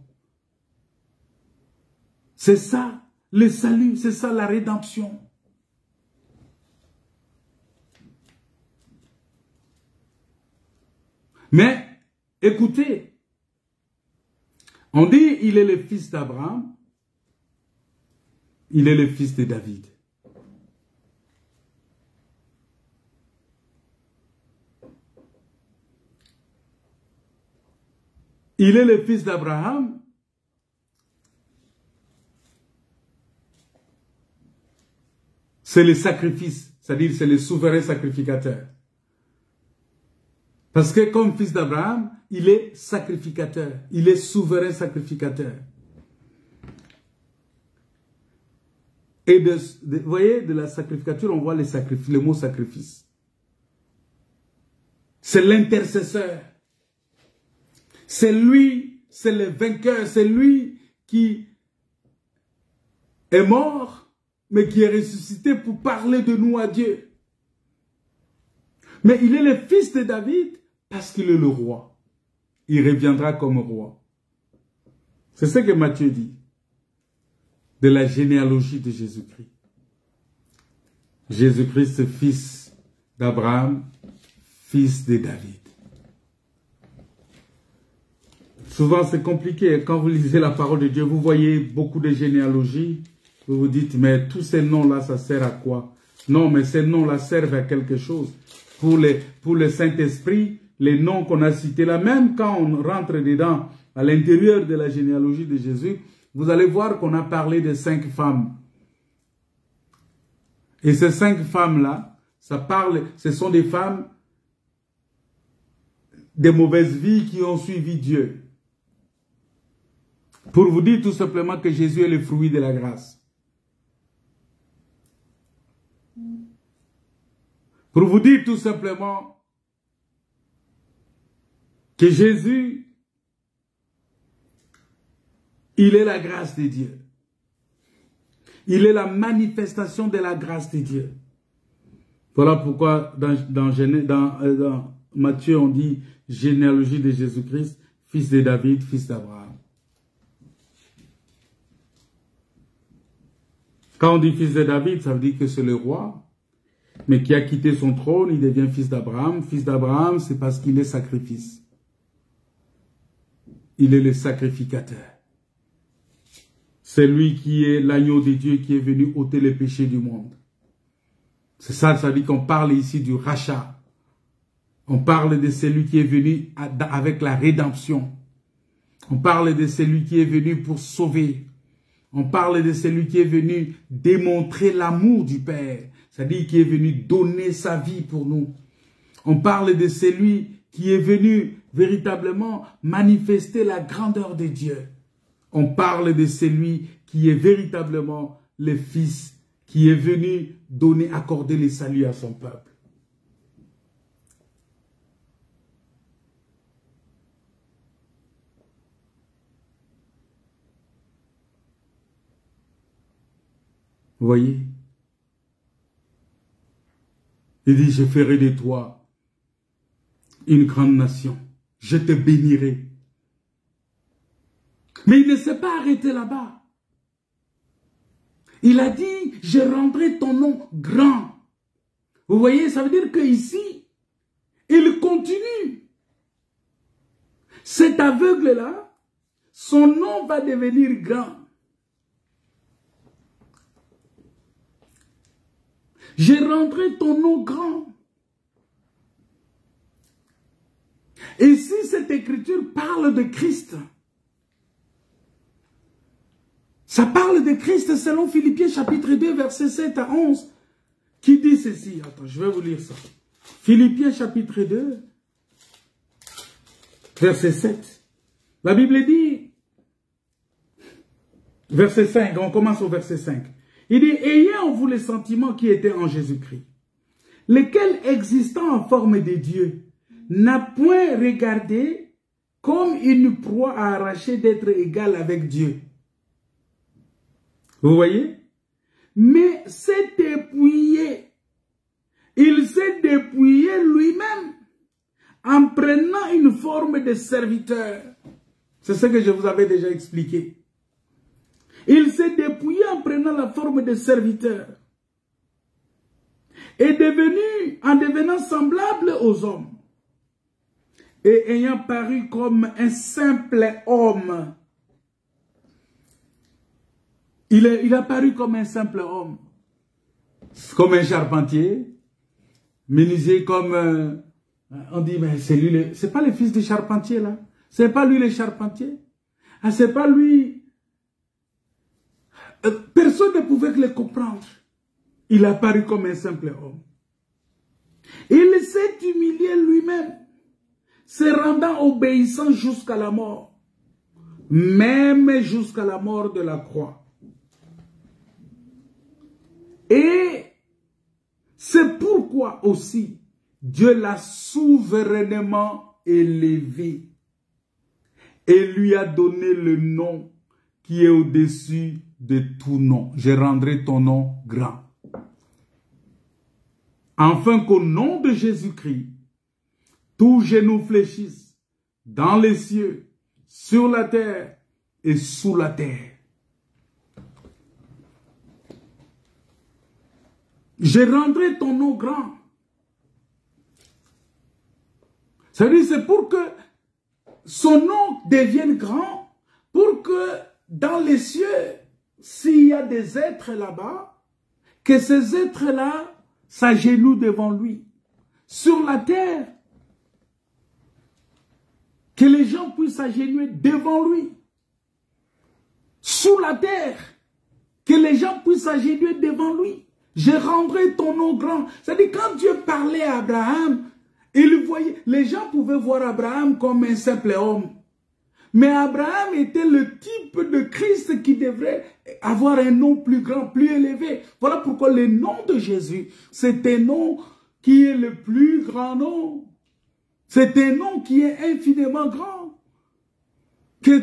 C'est ça, le salut. C'est ça, la rédemption. Mais, écoutez, on dit il est le fils d'Abraham, il est le fils de David. Il est le fils d'Abraham. C'est le sacrifice, c'est-à-dire c'est le souverain sacrificateur. Parce que comme fils d'Abraham, il est sacrificateur, il est souverain sacrificateur. Et vous voyez, de la sacrificature, on voit le mot sacrifice. C'est l'intercesseur. C'est lui, c'est le vainqueur, c'est lui qui est mort, mais qui est ressuscité pour parler de nous à Dieu. Mais il est le fils de David parce qu'il est le roi. Il reviendra comme roi. C'est ce que Matthieu dit de la généalogie de Jésus-Christ. Jésus-Christ, fils d'Abraham, fils de David. Souvent, c'est compliqué. Quand vous lisez la parole de Dieu, vous voyez beaucoup de généalogies. Vous vous dites, mais tous ces noms-là, ça sert à quoi? Non, mais ces noms-là servent à quelque chose. Pour le Saint-Esprit, les noms qu'on a cités là, même quand on rentre dedans, à l'intérieur de la généalogie de Jésus, vous allez voir qu'on a parlé de 5 femmes. Et ces 5 femmes-là, ce sont des femmes de mauvaise vie qui ont suivi Dieu. Pour vous dire tout simplement que Jésus est le fruit de la grâce. Pour vous dire tout simplement que Jésus, il est la grâce de Dieu. Il est la manifestation de la grâce de Dieu. Voilà pourquoi dans Matthieu, on dit généalogie de Jésus-Christ, fils de David, fils d'Abraham. Quand on dit fils de David, ça veut dire que c'est le roi, mais qui a quitté son trône, il devient fils d'Abraham. Fils d'Abraham, c'est parce qu'il est sacrifice. Il est le sacrificateur. C'est lui qui est l'agneau de Dieu qui est venu ôter les péchés du monde. C'est ça, ça veut dire qu'on parle ici du rachat. On parle de celui qui est venu avec la rédemption. On parle de celui qui est venu pour sauver. On parle de celui qui est venu démontrer l'amour du Père. C'est-à-dire qui est venu donner sa vie pour nous. On parle de celui qui est venu véritablement manifester la grandeur de Dieu. On parle de celui qui est véritablement le Fils, qui est venu donner, accorder les saluts à son peuple. Vous voyez? Il dit, je ferai de toi une grande nation. Je te bénirai. Mais il ne s'est pas arrêté là-bas. Il a dit, je rendrai ton nom grand. Vous voyez, ça veut dire qu'ici, il continue. Cet aveugle-là, son nom va devenir grand. Je rendrai ton nom grand. Et si cette écriture parle de Christ, ça parle de Christ selon Philippiens chapitre 2, versets 7 à 11, qui dit ceci. Attends, je vais vous lire ça. Philippiens chapitre 2, verset 7. La Bible dit, verset 5, on commence au verset 5. Il dit, ayez en vous les sentiments qui étaient en Jésus-Christ, lequel existant en forme de Dieu, n'a point regardé comme une proie à arracher d'être égal avec Dieu. Vous voyez? Mais s'est dépouillé. Il s'est dépouillé lui-même en prenant une forme de serviteur. C'est ce que je vous avais déjà expliqué. Il s'est dépouillé en prenant la forme de serviteur. Et en devenant semblable aux hommes. Et ayant paru comme un simple homme. Il a paru comme un simple homme. Comme un charpentier. Menuisier comme... on dit, mais c'est lui, c'est pas le fils du charpentier là. C'est pas lui le charpentier. Ah, c'est pas lui... Personne ne pouvait le comprendre. Il a paru comme un simple homme. Il s'est humilié lui-même, se rendant obéissant jusqu'à la mort, même jusqu'à la mort de la croix. Et c'est pourquoi aussi Dieu l'a souverainement élevé et lui a donné le nom qui est au-dessus de tout nom. Je rendrai ton nom grand. Afin qu'au nom de Jésus-Christ, tout genou fléchisse dans les cieux, sur la terre et sous la terre. Je rendrai ton nom grand. Ça veut dire c'est pour que son nom devienne grand, pour que dans les cieux, s'il y a des êtres là-bas, que ces êtres-là s'agenouillent devant lui. Sur la terre, que les gens puissent s'agenouiller devant lui. Sous la terre, que les gens puissent s'agenouiller devant lui. Je rendrai ton nom grand. C'est-à-dire, quand Dieu parlait à Abraham, les gens pouvaient voir Abraham comme un simple homme. Mais Abraham était le type de Christ qui devrait avoir un nom plus grand, plus élevé. Voilà pourquoi le nom de Jésus, c'est un nom qui est le plus grand nom. C'est un nom qui est infiniment grand.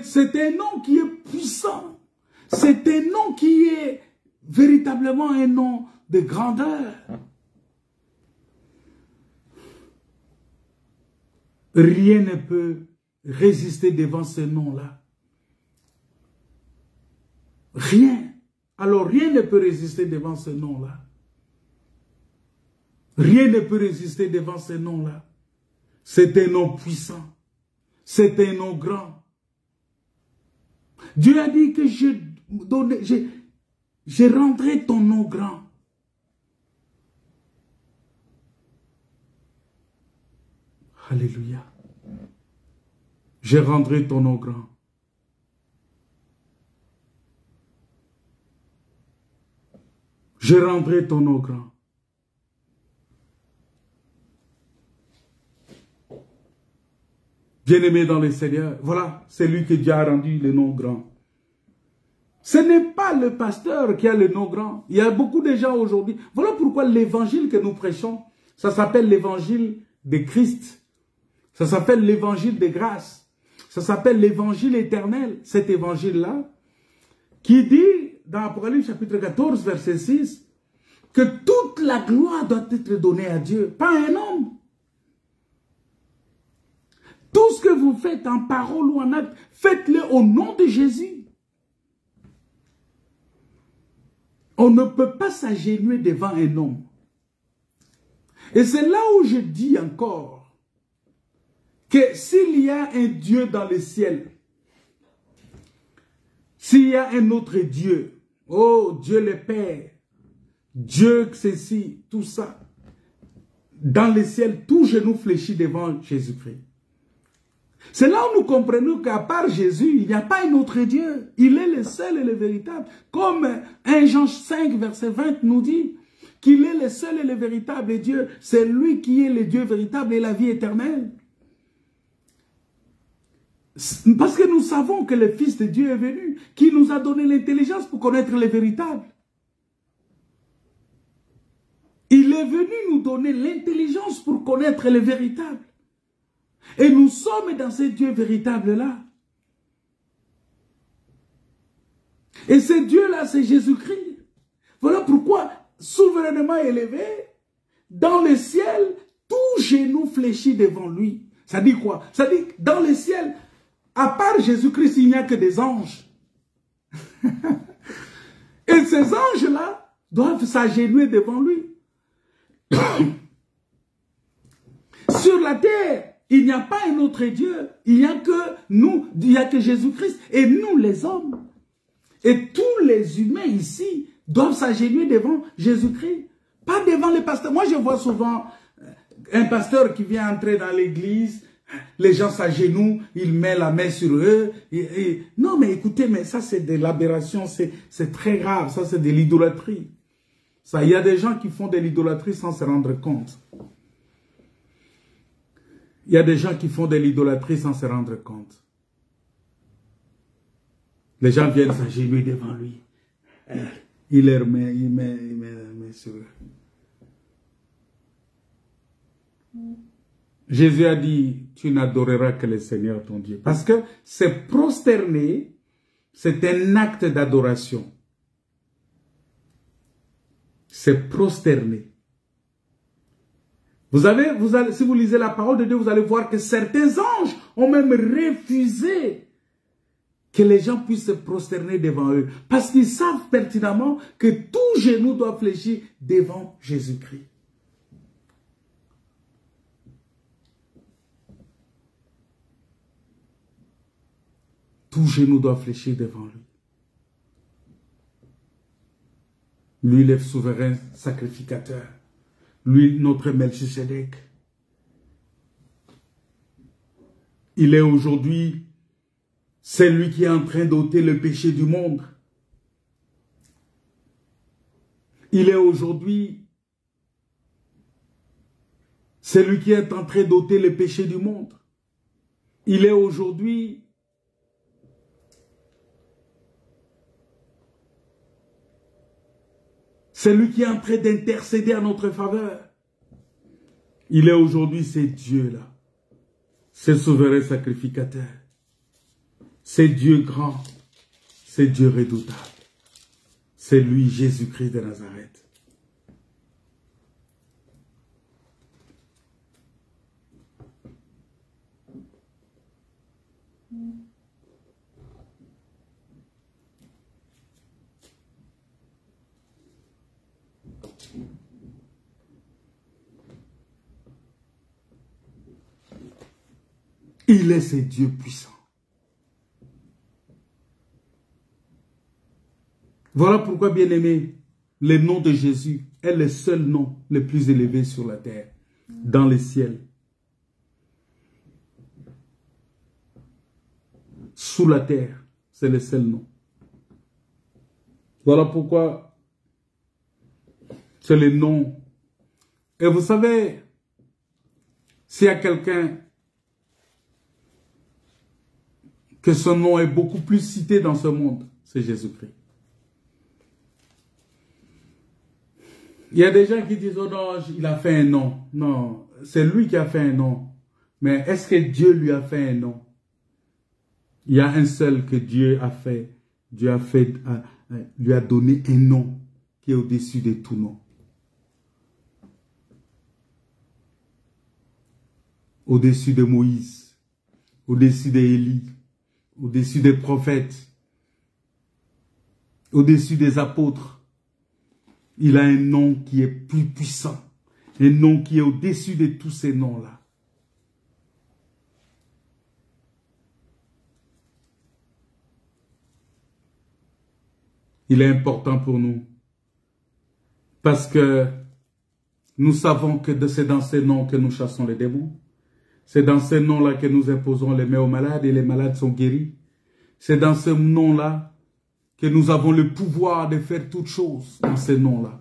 C'est un nom qui est puissant. C'est un nom qui est véritablement un nom de grandeur. Rien ne peut résister devant ce nom-là. Rien. Alors rien ne peut résister devant ce nom-là. Rien ne peut résister devant ce nom-là. C'est un nom puissant. C'est un nom grand. Dieu a dit que je rendrai ton nom grand. Alléluia. Je rendrai ton nom grand. Je rendrai ton nom grand. Bien-aimé dans le Seigneur, voilà, c'est lui que Dieu a rendu le nom grand. Ce n'est pas le pasteur qui a le nom grand. Il y a beaucoup de gens aujourd'hui. Voilà pourquoi l'évangile que nous prêchons, ça s'appelle l'évangile de Christ. Ça s'appelle l'évangile de grâce. Ça s'appelle l'évangile éternel. Cet évangile-là, qui dit dans Apocalypse chapitre 14, verset 6, que toute la gloire doit être donnée à Dieu, pas à un homme. Tout ce que vous faites en parole ou en acte, faites-le au nom de Jésus. On ne peut pas s'agenouiller devant un homme. Et c'est là où je dis encore que s'il y a un Dieu dans le ciel, s'il y a un autre Dieu, oh Dieu le Père, Dieu ceci, tout ça, dans le ciel, tout genou fléchit devant Jésus-Christ. C'est là où nous comprenons qu'à part Jésus, il n'y a pas un autre Dieu. Il est le seul et le véritable. Comme 1 Jean 5, verset 20 nous dit qu'il est le seul et le véritable Dieu. C'est lui qui est le Dieu véritable et la vie éternelle. Parce que nous savons que le Fils de Dieu est venu, qui nous a donné l'intelligence pour connaître le véritable. Il est venu nous donner l'intelligence pour connaître le véritable. Et nous sommes dans ce Dieu véritable-là. Et ce Dieu-là, c'est Jésus-Christ. Voilà pourquoi, souverainement élevé, dans le ciel, tout genou fléchit devant lui. Ça dit quoi? Ça dit que dans le ciel, à part Jésus-Christ, il n'y a que des anges. Et ces anges-là doivent s'agenouiller devant lui. Sur la terre, il n'y a pas un autre Dieu. Il n'y a que nous, il n'y a que Jésus-Christ. Et nous, les hommes. Et tous les humains ici doivent s'agenouiller devant Jésus-Christ. Pas devant les pasteurs. Moi, je vois souvent un pasteur qui vient entrer dans l'église. Les gens s'agenouillent, il met la main sur eux. Non, mais écoutez, mais ça, c'est de l'aberration. C'est très grave. Ça, c'est de l'idolâtrie. Ça, il y a des gens qui font de l'idolâtrie sans se rendre compte. Il y a des gens qui font de l'idolâtrie sans se rendre compte. Les gens viennent s'agenouiller devant lui. Il les remet, il met sur eux. Jésus a dit, tu n'adoreras que le Seigneur ton Dieu. Parce que c'est prosterner, c'est un acte d'adoration. C'est prosterner. Si vous lisez la parole de Dieu, vous allez voir que certains anges ont même refusé que les gens puissent se prosterner devant eux. Parce qu'ils savent pertinemment que tout genou doit fléchir devant Jésus-Christ. Tout genou doit fléchir devant lui. Lui, le souverain sacrificateur. Lui, notre Melchisedec. Il est aujourd'hui celui qui est en train d'ôter le péché du monde. Il est aujourd'hui celui qui est en train d'ôter le péché du monde. Il est aujourd'hui celui qui est en train d'intercéder en notre faveur. Il est aujourd'hui ce Dieu-là. Ce souverain sacrificateur. C'est Dieu grand. C'est Dieu redoutable. C'est lui, Jésus-Christ de Nazareth. Il est ce Dieu puissant. Voilà pourquoi, bien-aimé, le nom de Jésus est le seul nom le plus élevé sur la terre, dans les ciels. Sous la terre, c'est le seul nom. Voilà pourquoi c'est le nom. Et vous savez, s'il y a quelqu'un que son nom est beaucoup plus cité dans ce monde, c'est Jésus-Christ. Il y a des gens qui disent, oh non, il a fait un nom. Non, c'est lui qui a fait un nom. Mais est-ce que Dieu lui a fait un nom? Il y a un seul que Dieu a fait. Dieu lui a donné un nom qui est au-dessus de tout nom. Au-dessus de Moïse, au-dessus d'Élie, au-dessus des prophètes, au-dessus des apôtres. Il a un nom qui est plus puissant, un nom qui est au-dessus de tous ces noms-là. Il est important pour nous parce que nous savons que c'est dans ces noms que nous chassons les démons. C'est dans ces noms-là que nous imposons les mains aux malades et les malades sont guéris. C'est dans ce nom-là que nous avons le pouvoir de faire toutes choses dans ces noms-là.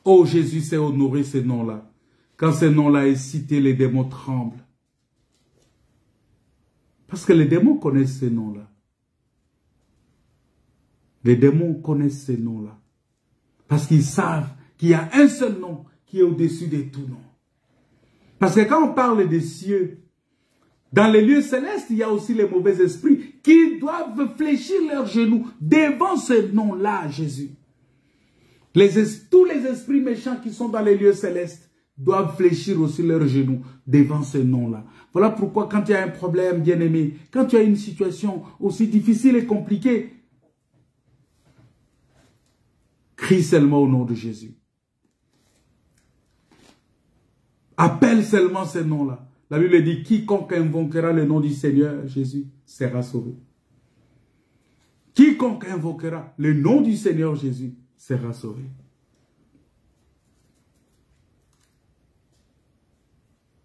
Oh, Jésus s'est honoré ces noms-là. Quand ce nom-là est cité, les démons tremblent. Parce que les démons connaissent ces noms-là. Les démons connaissent ces noms-là. Parce qu'ils savent qu'il y a un seul nom qui est au-dessus de tout nom. Parce que quand on parle des cieux, dans les lieux célestes, il y a aussi les mauvais esprits qui doivent fléchir leurs genoux devant ce nom-là, Jésus. Tous les esprits méchants qui sont dans les lieux célestes doivent fléchir aussi leurs genoux devant ce nom-là. Voilà pourquoi quand il y a un problème, bien-aimé, quand tu as une situation aussi difficile et compliquée, crie seulement au nom de Jésus. Appelle seulement ce nom-là. La Bible dit, quiconque invoquera le nom du Seigneur Jésus sera sauvé. Quiconque invoquera le nom du Seigneur Jésus sera sauvé.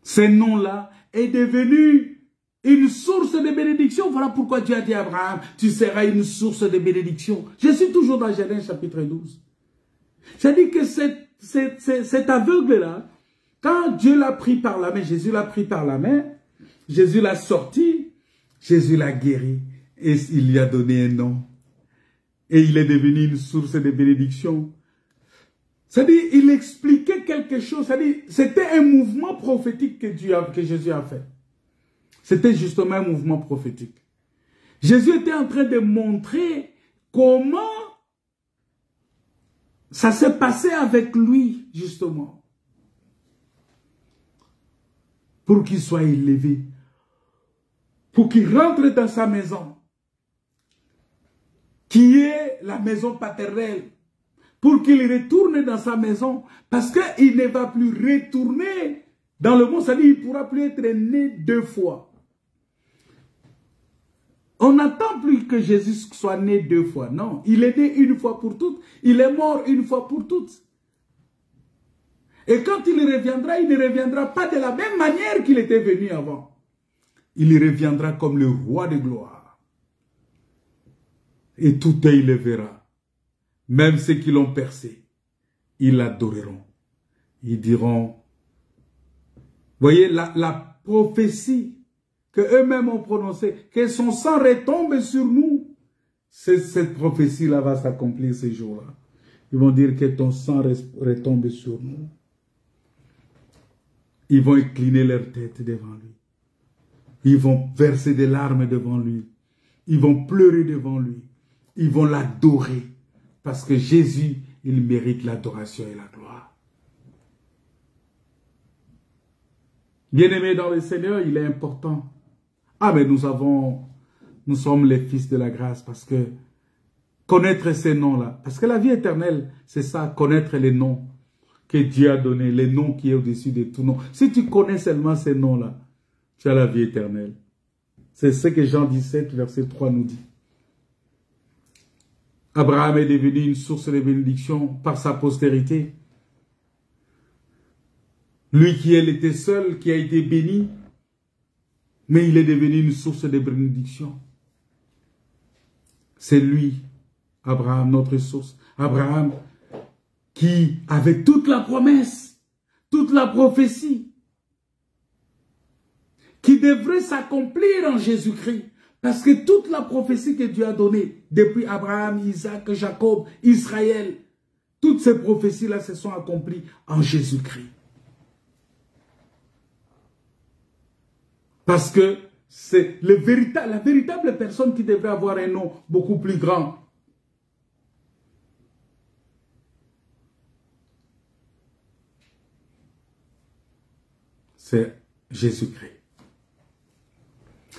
Ce nom-là est devenu une source de bénédiction. Voilà pourquoi Dieu a dit à Abraham, tu seras une source de bénédiction. Je suis toujours dans Genèse chapitre 12. C'est-à-dire que cet aveugle-là, quand Dieu l'a pris par la main, Jésus l'a pris par la main, Jésus l'a sorti, Jésus l'a guéri et il lui a donné un nom. Et il est devenu une source de bénédiction. C'est-à-dire, il expliquait quelque chose. C'est-à-dire, c'était un mouvement prophétique que Jésus a fait. C'était justement un mouvement prophétique. Jésus était en train de montrer comment ça s'est passé avec lui, justement. Pour qu'il soit élevé. Pour qu'il rentre dans sa maison. Qui est la maison paternelle. Pour qu'il retourne dans sa maison. Parce qu'il ne va plus retourner dans le monde. C'est-à-dire qu'il ne pourra plus être né 2 fois. On n'attend plus que Jésus soit né 2 fois. Non, il est né 1 fois pour toutes. Il est mort 1 fois pour toutes. Et quand il reviendra, il ne reviendra pas de la même manière qu'il était venu avant. Il reviendra comme le roi de gloire. Et tout œil le verra. Même ceux qui l'ont percé, ils l'adoreront. Ils diront, voyez la prophétie que eux-mêmes ont prononcée, que son sang retombe sur nous. Cette prophétie-là va s'accomplir ces jours-là. Ils vont dire que ton sang retombe sur nous. Ils vont incliner leur tête devant lui. Ils vont verser des larmes devant lui. Ils vont pleurer devant lui. Ils vont l'adorer. Parce que Jésus, il mérite l'adoration et la gloire. Bien-aimés dans le Seigneur, il est important. Ah, mais nous sommes les fils de la grâce parce que connaître ces noms-là, parce que la vie éternelle, c'est ça, connaître les noms que Dieu a donnés, les noms qui est au-dessus de tout nom. Si tu connais seulement ces noms-là, tu as la vie éternelle. C'est ce que Jean 17, verset 3 nous dit. Abraham est devenu une source de bénédiction par sa postérité. Lui qui était seul, qui a été béni, mais il est devenu une source de bénédiction. C'est lui, Abraham, notre source. Abraham qui avait toute la promesse, toute la prophétie, qui devrait s'accomplir en Jésus-Christ. Parce que toute la prophétie que Dieu a donnée, depuis Abraham, Isaac, Jacob, Israël, toutes ces prophéties-là se sont accomplies en Jésus-Christ. Parce que c'est la véritable personne qui devrait avoir un nom beaucoup plus grand. C'est Jésus-Christ.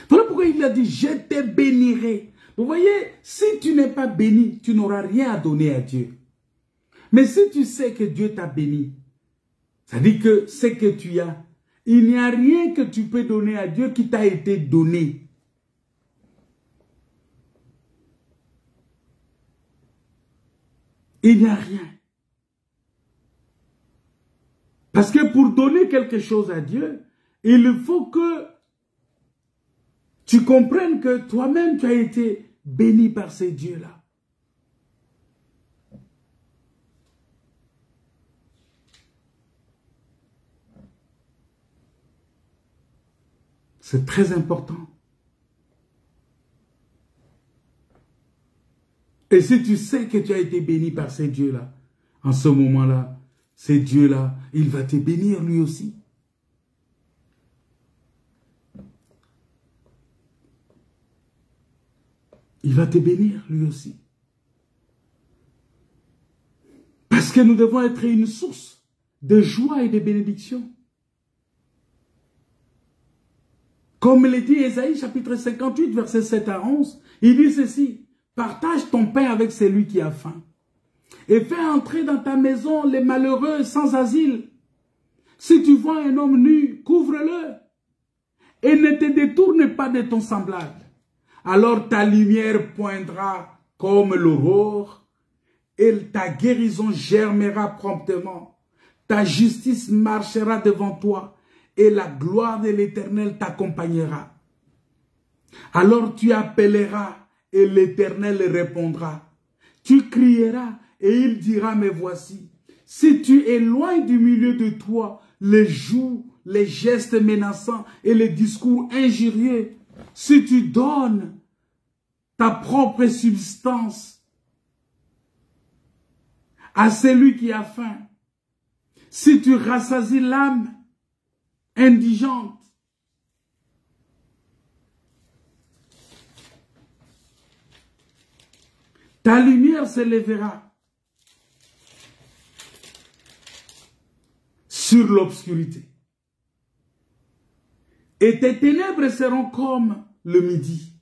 Voilà pourquoi il a dit, je te bénirai. Vous voyez, si tu n'es pas béni, tu n'auras rien à donner à Dieu. Mais si tu sais que Dieu t'a béni, ça dit que ce que tu as, il n'y a rien que tu peux donner à Dieu qui t'a été donné. Il n'y a rien. Parce que pour donner quelque chose à Dieu, il faut que tu comprennes que toi-même tu as été béni par ces dieux-là. C'est très important. Et si tu sais que tu as été béni par ces dieux-là, en ce moment-là, ces dieux-là, il va te bénir lui aussi. Il va te bénir lui aussi. Parce que nous devons être une source de joie et de bénédiction. Comme le dit Ésaïe chapitre 58, versets 7 à 11, il dit ceci, « Partage ton pain avec celui qui a faim, et fais entrer dans ta maison les malheureux sans asile. Si tu vois un homme nu, couvre-le, et ne te détourne pas de ton semblable. Alors ta lumière poindra comme l'aurore, et ta guérison germera promptement. Ta justice marchera devant toi, et la gloire de l'Éternel t'accompagnera. Alors tu appelleras, et l'Éternel répondra. Tu crieras, et il dira, me voici. Si tu éloignes du milieu de toi les joues, les gestes menaçants et les discours injurieux, si tu donnes ta propre substance à celui qui a faim. Si tu rassasies l'âme indigente, ta lumière s'élèvera sur l'obscurité. Et tes ténèbres seront comme le midi.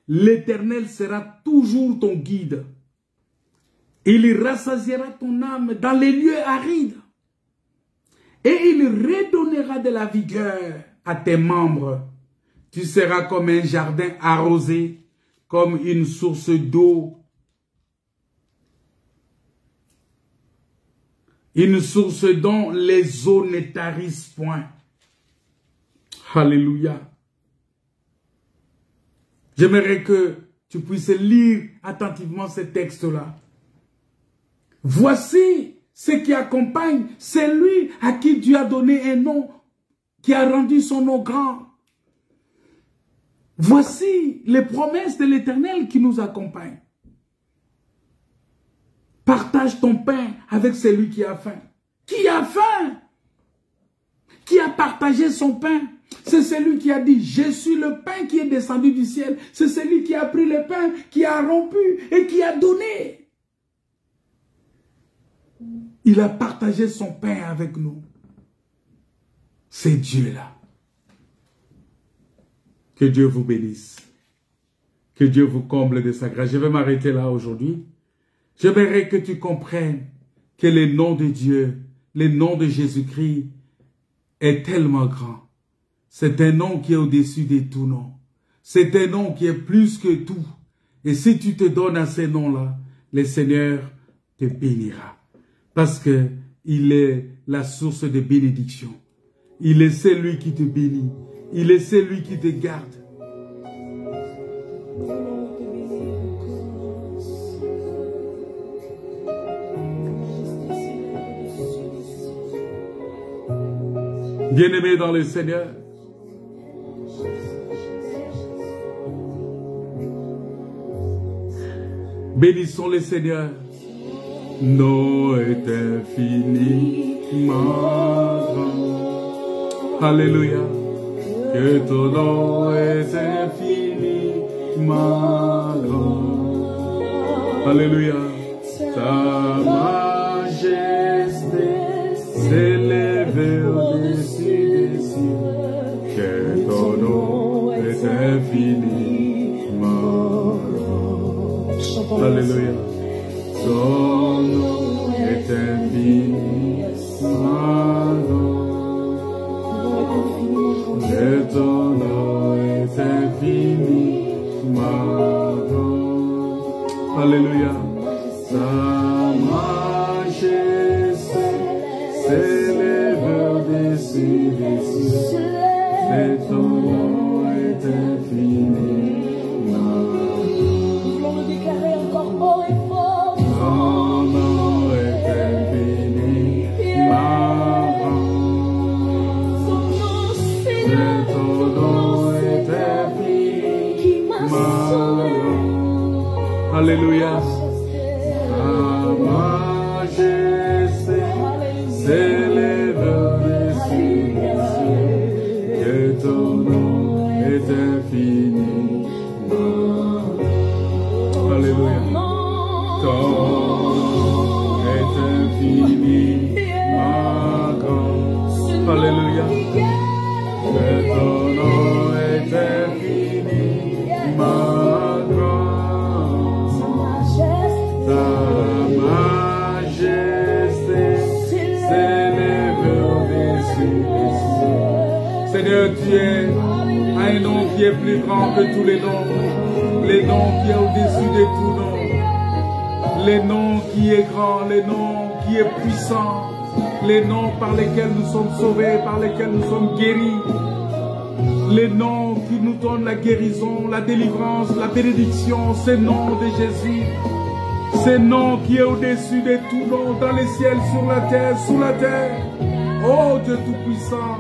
L'Éternel sera toujours ton guide. Il rassasiera ton âme dans les lieux arides. Et il redonnera de la vigueur à tes membres. Tu seras comme un jardin arrosé, comme une source d'eau. Une source dont les eaux ne tarissent point. Alléluia. J'aimerais que tu puisses lire attentivement ce texte-là. Voici ce qui accompagne celui à qui Dieu a donné un nom, qui a rendu son nom grand. Voici les promesses de l'Éternel qui nous accompagnent. Partage ton pain avec celui qui a faim. Qui a faim? Qui a partagé son pain? C'est celui qui a dit, je suis le pain qui est descendu du ciel. C'est celui qui a pris le pain, qui a rompu et qui a donné. Il a partagé son pain avec nous. C'est Dieu-là. Que Dieu vous bénisse. Que Dieu vous comble de sa grâce. Je vais m'arrêter là aujourd'hui. J'aimerais que tu comprennes que le nom de Dieu, le nom de Jésus-Christ est tellement grand. C'est un nom qui est au-dessus de tout nom. C'est un nom qui est plus que tout. Et si tu te donnes à ce nom-là, le Seigneur te bénira. Parce que il est la source de bénédiction. Il est celui qui te bénit. Il est celui qui te garde. Bien-aimés dans le Seigneur, bénissons le Seigneur. Nom est infiniment grand. Alléluia. Que ton nom est infiniment grand. Alléluia. Ta majesté s'élève au-dessus des cieux. Que ton nom est infiniment grand. Alléluia. Ton nom est infiniment grand. Que ton nom est infiniment grand. Alléluia. Sa majesté s'élève au-dessus des cieux. Que ton nom est infiniment grand. Nous voulons le déclarer encore haut et fort. Ton nom est infiniment grand. Que ton nom est infiniment grand. Alléluia. Ta majesté s'élève au-dessus des cieux. Que ton nom est infiniment. Alléluia. Ton nom est infiniment grand. Alléluia. Que ton nom est infiniment grand. Ta majesté s'élève au-dessus des cieux. Seigneur, tu es un nom qui est plus grand que tous les noms. Les noms qui est au-dessus de tout nom. Les noms qui est grand, les noms qui est puissant. Les noms par lesquels nous sommes sauvés, par lesquels nous sommes guéris. Les noms qui nous donnent la guérison, la délivrance, la bénédiction. Ce nom de Jésus. Ce nom qui est au-dessus de tout nom, dans les ciels, sur la terre, sous la terre. Oh Dieu Tout-Puissant,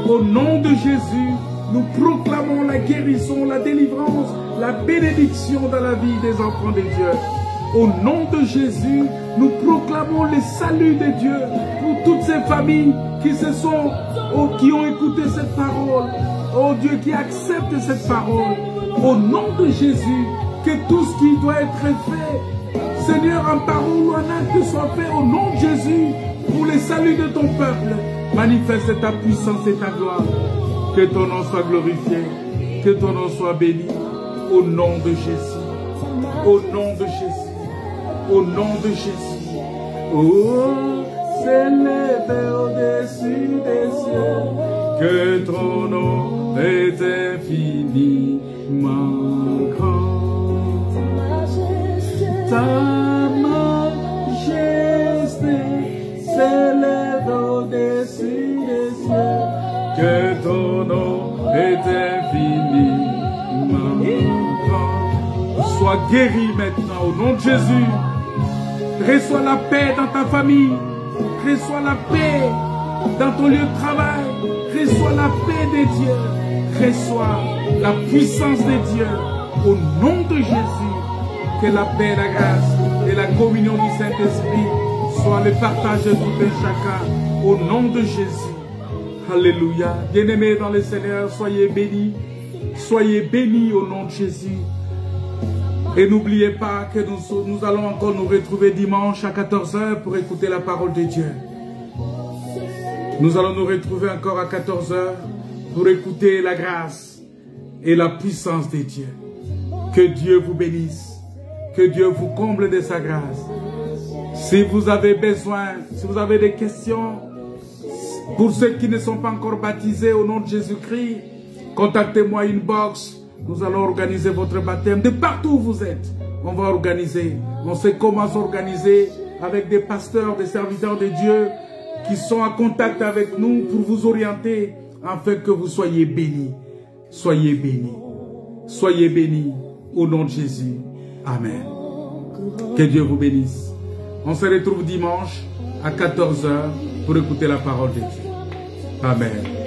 au nom de Jésus, nous proclamons la guérison, la délivrance, la bénédiction dans la vie des enfants de Dieu. Au nom de Jésus, nous proclamons le salut de Dieu pour toutes ces familles qui ont écouté cette parole. Oh Dieu, qui accepte cette parole. Au nom de Jésus, que tout ce qui doit être fait, Seigneur, en parole ou en acte, soit fait au nom de Jésus pour le salut de ton peuple. Manifeste ta puissance et ta gloire. Que ton nom soit glorifié. Que ton nom soit béni. Au nom de Jésus. Au nom de Jésus. Au nom de Jésus. Oh, s'élève au-dessus des cieux. Que ton nom est infiniment grand. Ta majesté s'élève au-dessus des cieux. Que ton nom est infiniment grand. Sois guéri maintenant au nom de Jésus. Reçois la paix dans ta famille. Reçois la paix dans ton lieu de travail. Reçois la paix de Dieu. Reçois la puissance de Dieu. Au nom de Jésus, que la paix, la grâce et la communion du Saint-Esprit soient le partage de tout un chacun. Au nom de Jésus. Alléluia. Bien-aimés dans le Seigneur, soyez bénis. Soyez bénis au nom de Jésus. Et n'oubliez pas que nous allons encore nous retrouver dimanche à 14 h pour écouter la parole de Dieu. Nous allons nous retrouver encore à 14 h pour écouter la grâce et la puissance de Dieu. Que Dieu vous bénisse. Que Dieu vous comble de sa grâce. Si vous avez besoin, si vous avez des questions, pour ceux qui ne sont pas encore baptisés au nom de Jésus-Christ, contactez-moi inbox. Nous allons organiser votre baptême de partout où vous êtes. On va organiser. On sait comment s'organiser avec des pasteurs, des serviteurs de Dieu qui sont en contact avec nous pour vous orienter afin que vous soyez bénis. Soyez bénis. Soyez bénis au nom de Jésus. Amen. Que Dieu vous bénisse. On se retrouve dimanche à 14 h pour écouter la parole de Dieu. Amen.